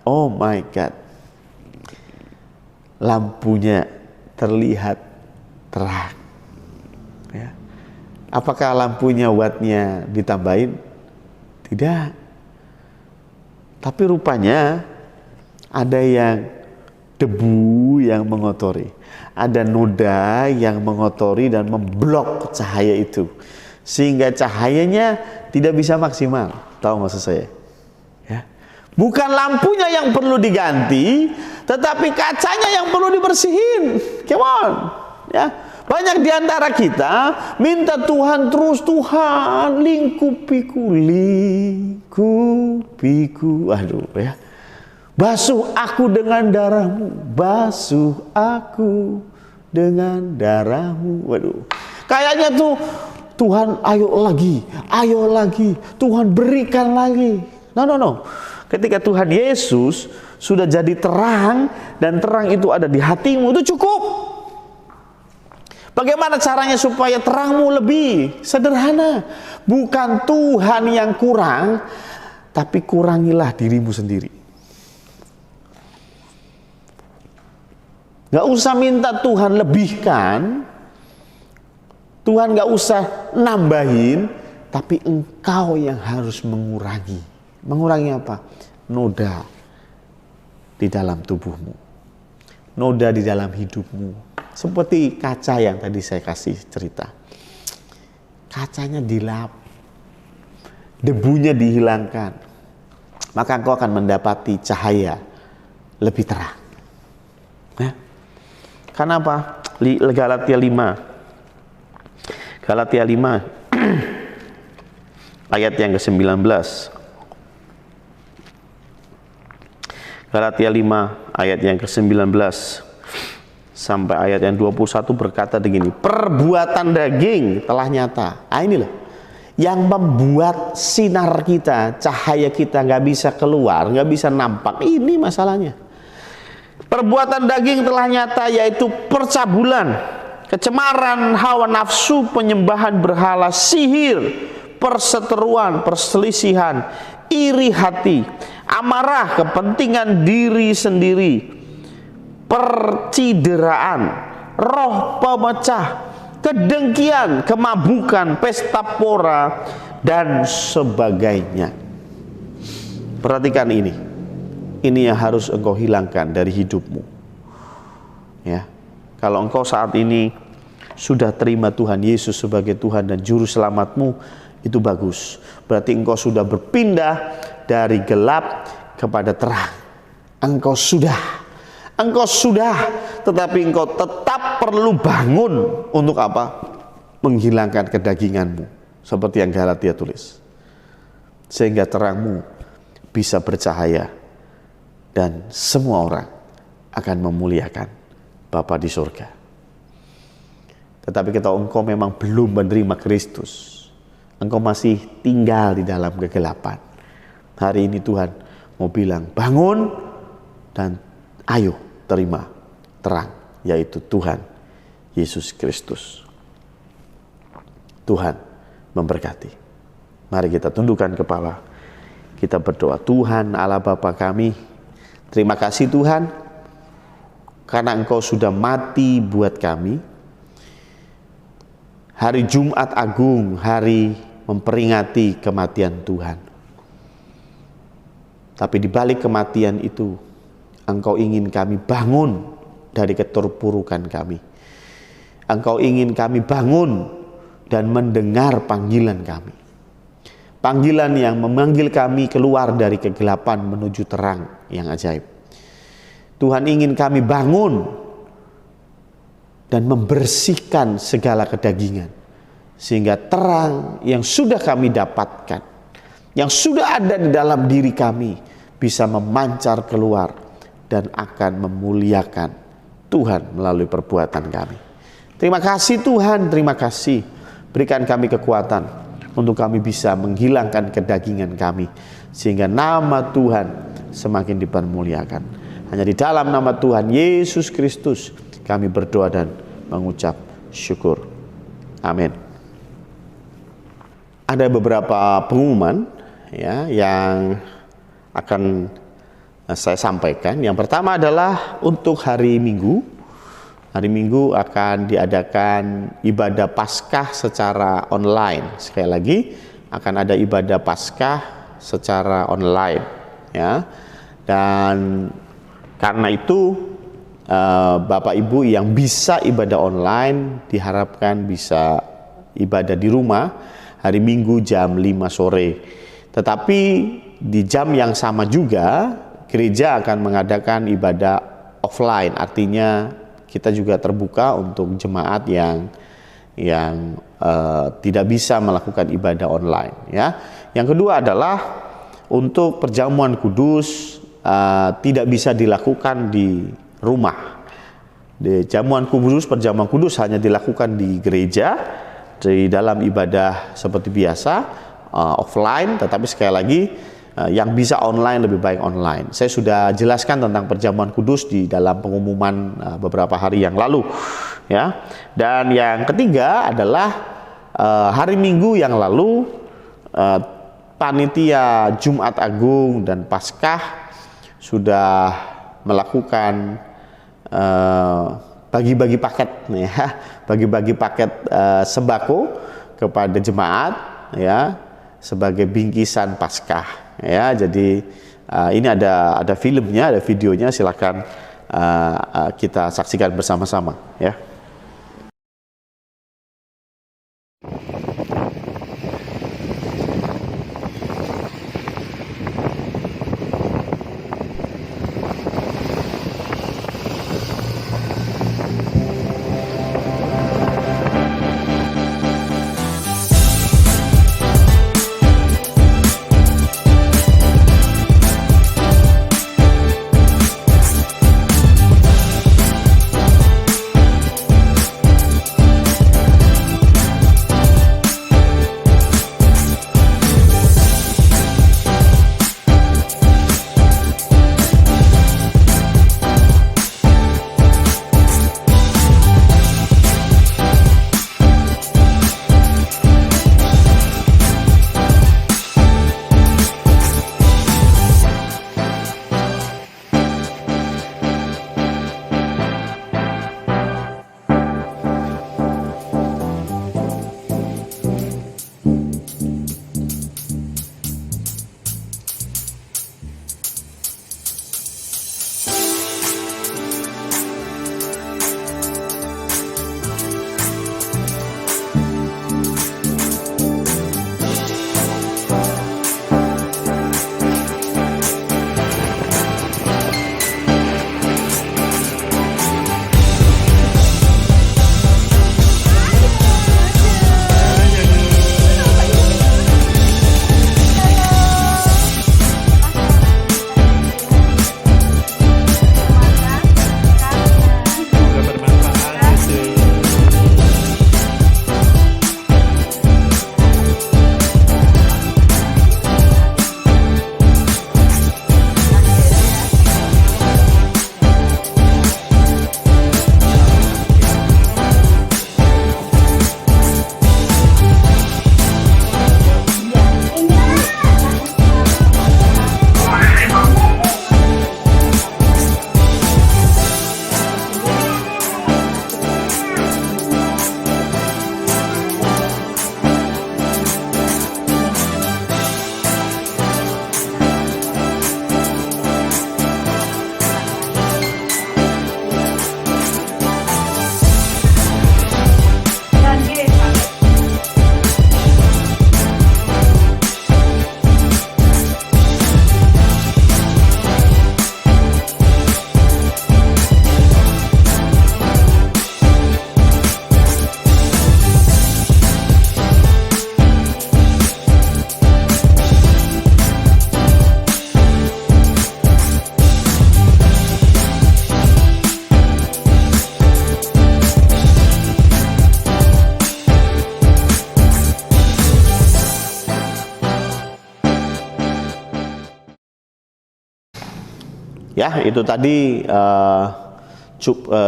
oh my God, lampunya terlihat terang. Ya. Apakah lampunya wattnya ditambahin? Tidak. Tapi rupanya ada yang debu debu yang mengotori. Ada noda yang mengotori dan memblok cahaya itu. Sehingga cahayanya tidak bisa maksimal. Tahu maksud saya? Ya. Bukan lampunya yang perlu diganti, tetapi kacanya yang perlu dibersihin. Come on. Ya. Banyak di antara kita minta Tuhan terus, Tuhan lingkupiku. Aduh ya. Basuh aku dengan darahmu, basuh aku dengan darahmu. Waduh. Kayaknya tuh Tuhan ayo lagi, Tuhan berikan lagi. No. Ketika Tuhan Yesus sudah jadi terang dan terang itu ada di hatimu, itu cukup. Bagaimana caranya supaya terangmu lebih sederhana? Bukan Tuhan yang kurang, tapi kurangilah dirimu sendiri. Gak usah minta Tuhan lebihkan, Tuhan gak usah nambahin, tapi engkau yang harus mengurangi. Mengurangi apa? Noda di dalam tubuhmu, noda di dalam hidupmu. Seperti kaca yang tadi saya kasih cerita. Kacanya dilap, debunya dihilangkan, maka engkau akan mendapati cahaya lebih terang. Ya. Kenapa? Galatia 5 ayat yang ke-19. Galatia 5 ayat yang ke-19 sampai ayat yang 21 berkata begini, perbuatan daging telah nyata. Inilah yang membuat sinar kita, cahaya kita nggak bisa keluar, nggak bisa nampak. Ini masalahnya. Perbuatan daging telah nyata, yaitu percabulan, kecemaran hawa nafsu, penyembahan berhala, sihir, perseteruan, perselisihan, iri hati, amarah, kepentingan diri sendiri, percideraan, roh pemecah, kedengkian, kemabukan, pesta pora, dan sebagainya. Perhatikan ini. Ini yang harus engkau hilangkan dari hidupmu. Ya. Kalau engkau saat ini sudah terima Tuhan Yesus sebagai Tuhan dan Juru Selamatmu, itu bagus. Berarti engkau sudah berpindah dari gelap kepada terang. Engkau sudah, tetapi engkau tetap perlu bangun untuk apa? Menghilangkan kedaginganmu. Seperti yang Galatia tulis. Sehingga terangmu bisa bercahaya. Dan semua orang akan memuliakan Bapa di surga. Tetapi kalau engkau memang belum menerima Kristus, engkau masih tinggal di dalam kegelapan, hari ini Tuhan mau bilang, bangun dan ayo terima terang, yaitu Tuhan Yesus Kristus. Tuhan memberkati. Mari kita tundukkan kepala, kita berdoa. Tuhan Allah Bapa kami, terima kasih Tuhan, karena Engkau sudah mati buat kami. Hari Jumat Agung, hari memperingati kematian Tuhan. Tapi di balik kematian itu, Engkau ingin kami bangun dari keterpurukan kami. Engkau ingin kami bangun dan mendengar panggilan kami. Panggilan yang memanggil kami keluar dari kegelapan menuju terang yang ajaib. Tuhan ingin kami bangun dan membersihkan segala kedagingan, sehingga terang yang sudah kami dapatkan, yang sudah ada di dalam diri kami, bisa memancar keluar dan akan memuliakan Tuhan melalui perbuatan kami. Terima kasih Tuhan, terima kasih. Berikan kami kekuatan untuk kami bisa menghilangkan kedagingan kami, sehingga nama Tuhan semakin dipermuliakan. Hanya di dalam nama Tuhan Yesus Kristus kami berdoa dan mengucap syukur. Amin. Ada beberapa pengumuman ya yang akan saya sampaikan. Yang pertama adalah untuk hari Minggu. Hari Minggu akan diadakan ibadah Paskah secara online. Sekali lagi, akan ada ibadah Paskah secara online, ya. Dan karena itu Bapak Ibu yang bisa ibadah online diharapkan bisa ibadah di rumah hari Minggu jam 5 sore. Tetapi di jam yang sama juga gereja akan mengadakan ibadah offline, artinya kita juga terbuka untuk jemaat yang tidak bisa melakukan ibadah online, ya. Yang kedua adalah untuk perjamuan kudus tidak bisa dilakukan di rumah. Perjamuan kudus hanya dilakukan di gereja di dalam ibadah seperti biasa, offline. Tetapi sekali lagi yang bisa online lebih baik online. Saya sudah jelaskan tentang perjamuan kudus di dalam pengumuman beberapa hari yang lalu, ya. Dan yang ketiga adalah hari Minggu yang lalu panitia Jumat Agung dan Paskah sudah melakukan bagi-bagi paket, ya, bagi-bagi paket sembako kepada jemaat, ya, sebagai bingkisan Paskah. Ya, jadi ini ada filmnya, ada videonya, silakan kita saksikan bersama-sama, ya. Ya, itu tadi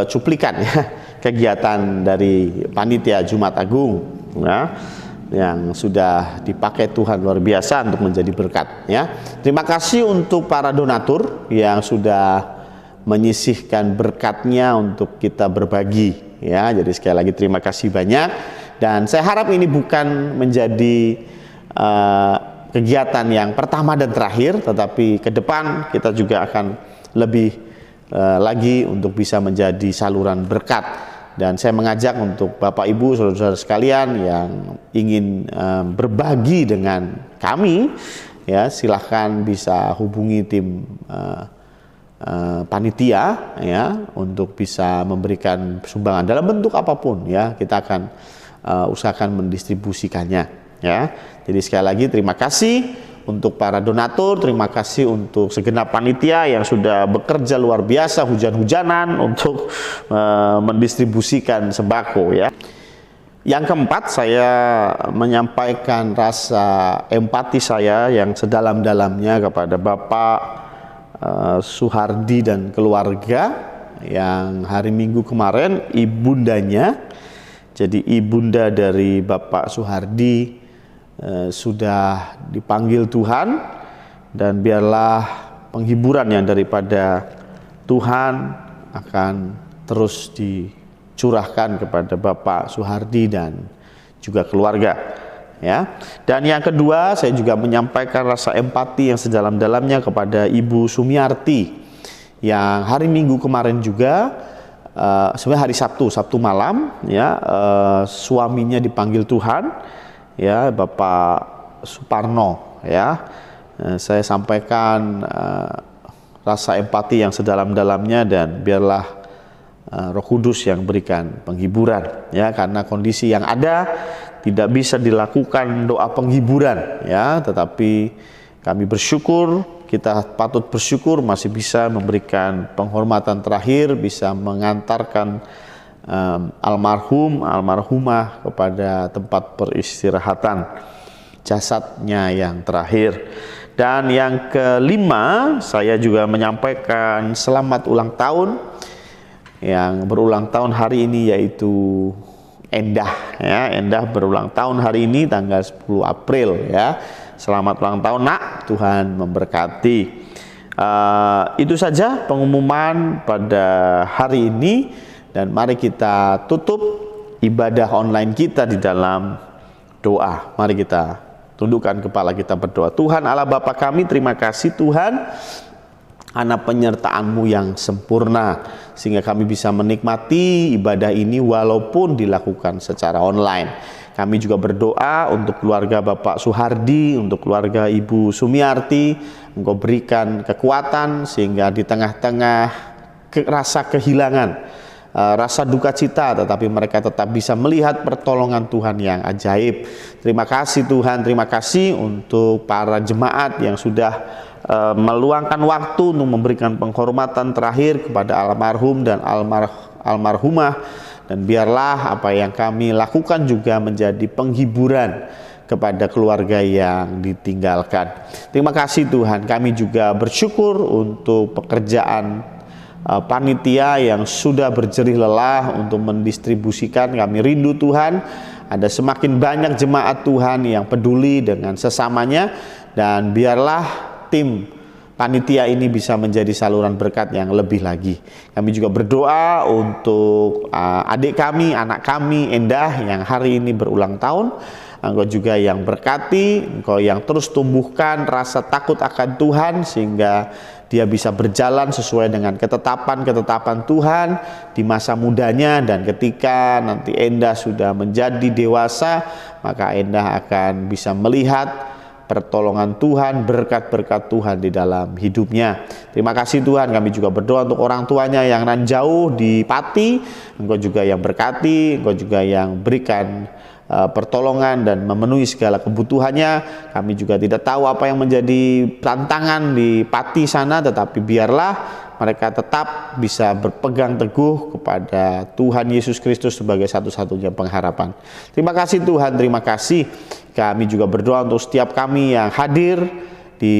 cuplikan, ya, kegiatan dari panitia Jumat Agung, ya, yang sudah dipakai Tuhan luar biasa untuk menjadi berkat, ya. Terima kasih untuk para donatur yang sudah menyisihkan berkatnya untuk kita berbagi, ya. Jadi sekali lagi terima kasih banyak, dan saya harap ini bukan menjadi kegiatan yang pertama dan terakhir, tetapi ke depan kita juga akan lebih lagi untuk bisa menjadi saluran berkat. Dan saya mengajak untuk Bapak Ibu saudara-saudara sekalian yang ingin berbagi dengan kami, ya silahkan bisa hubungi tim panitia ya untuk bisa memberikan sumbangan dalam bentuk apapun, ya kita akan usahakan mendistribusikannya, ya. Jadi sekali lagi terima kasih untuk para donatur, terima kasih untuk segenap panitia yang sudah bekerja luar biasa hujan-hujanan untuk mendistribusikan sembako, ya. Yang keempat, saya menyampaikan rasa empati saya yang sedalam-dalamnya kepada Bapak Suhardi dan keluarga yang hari Minggu kemarin ibundanya, jadi ibunda dari Bapak Suhardi sudah dipanggil Tuhan, dan biarlah penghiburan yang daripada Tuhan akan terus dicurahkan kepada Bapak Suhardi dan juga keluarga, ya. Dan yang kedua, saya juga menyampaikan rasa empati yang sedalam-dalamnya kepada Ibu Sumiarti yang hari Minggu kemarin juga sebenarnya hari Sabtu malam, ya, suaminya dipanggil Tuhan, ya, Bapak Suparno, ya. Saya sampaikan rasa empati yang sedalam-dalamnya, dan biarlah Roh Kudus yang berikan penghiburan, ya, karena kondisi yang ada tidak bisa dilakukan doa penghiburan, ya, tetapi kami bersyukur, kita patut bersyukur masih bisa memberikan penghormatan terakhir, bisa mengantarkan almarhumah kepada tempat peristirahatan jasadnya yang terakhir. Dan yang kelima, saya juga menyampaikan selamat ulang tahun yang berulang tahun hari ini, yaitu Endah, ya. Endah berulang tahun hari ini tanggal 10 April, ya. Selamat ulang tahun, Nak. Tuhan memberkati. Itu saja pengumuman pada hari ini. Dan mari kita tutup ibadah online kita di dalam doa. Mari kita tundukkan kepala kita berdoa. Tuhan Allah Bapa kami, terima kasih Tuhan karena penyertaan-Mu yang sempurna, sehingga kami bisa menikmati ibadah ini walaupun dilakukan secara online. Kami juga berdoa untuk keluarga Bapak Suhardi, untuk keluarga Ibu Sumiarti, Engkau berikan kekuatan sehingga di tengah-tengah rasa kehilangan, rasa duka cita, tetapi mereka tetap bisa melihat pertolongan Tuhan yang ajaib. Terima kasih Tuhan, terima kasih untuk para jemaat yang sudah meluangkan waktu untuk memberikan penghormatan terakhir kepada almarhum dan almarhumah, dan biarlah apa yang kami lakukan juga menjadi penghiburan kepada keluarga yang ditinggalkan. Terima kasih Tuhan, kami juga bersyukur untuk pekerjaan panitia yang sudah berjerih lelah untuk mendistribusikan. Kami rindu Tuhan, ada semakin banyak jemaat Tuhan yang peduli dengan sesamanya, dan biarlah tim panitia ini bisa menjadi saluran berkat yang lebih lagi. Kami juga berdoa untuk adik kami, anak kami Endah yang hari ini berulang tahun. Engkau juga yang berkati, Engkau yang terus tumbuhkan rasa takut akan Tuhan sehingga dia bisa berjalan sesuai dengan ketetapan Tuhan di masa mudanya, dan ketika nanti Endah sudah menjadi dewasa, maka Endah akan bisa melihat pertolongan Tuhan, berkat-berkat Tuhan di dalam hidupnya. Terima kasih Tuhan, kami juga berdoa untuk orang tuanya yang nan jauh di Pati. Engkau juga yang berkati, Engkau juga yang berikan pertolongan dan memenuhi segala kebutuhannya. Kami juga tidak tahu apa yang menjadi tantangan di Pati sana, tetapi biarlah mereka tetap bisa berpegang teguh kepada Tuhan Yesus Kristus sebagai satu-satunya pengharapan. Terima kasih Tuhan, terima kasih. Kami juga berdoa untuk setiap kami yang hadir di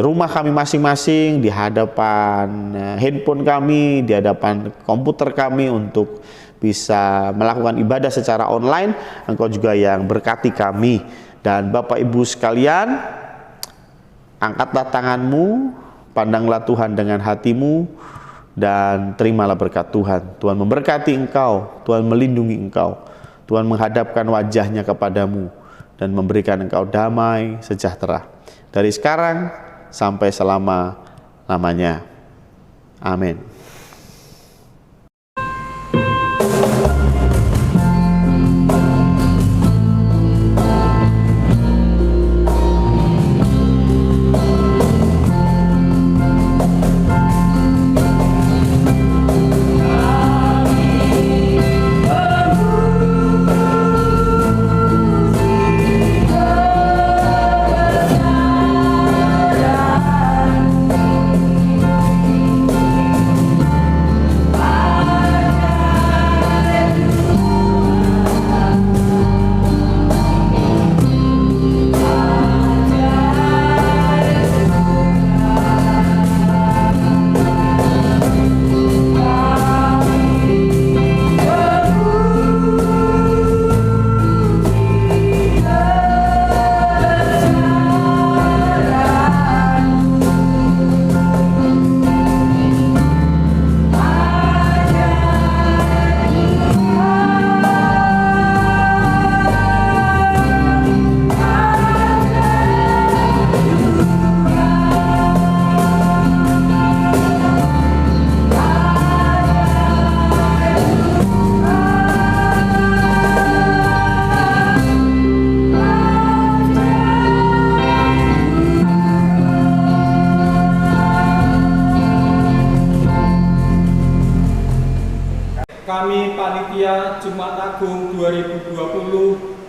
rumah kami masing-masing, di hadapan handphone kami, di hadapan komputer kami untuk bisa melakukan ibadah secara online. Engkau juga yang berkati kami. Dan Bapak Ibu sekalian, angkatlah tanganmu, pandanglah Tuhan dengan hatimu, dan terimalah berkat Tuhan. Tuhan memberkati engkau, Tuhan melindungi engkau, Tuhan menghadapkan wajahnya kepadamu dan memberikan engkau damai sejahtera dari sekarang sampai selama-lamanya. Amin. kami Panitia Jumat Agung 2020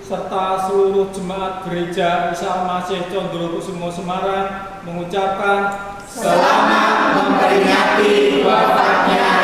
serta seluruh jemaat gereja Isa Al-Masih Condrokusumo Semarang mengucapkan selamat memperingati wafatnya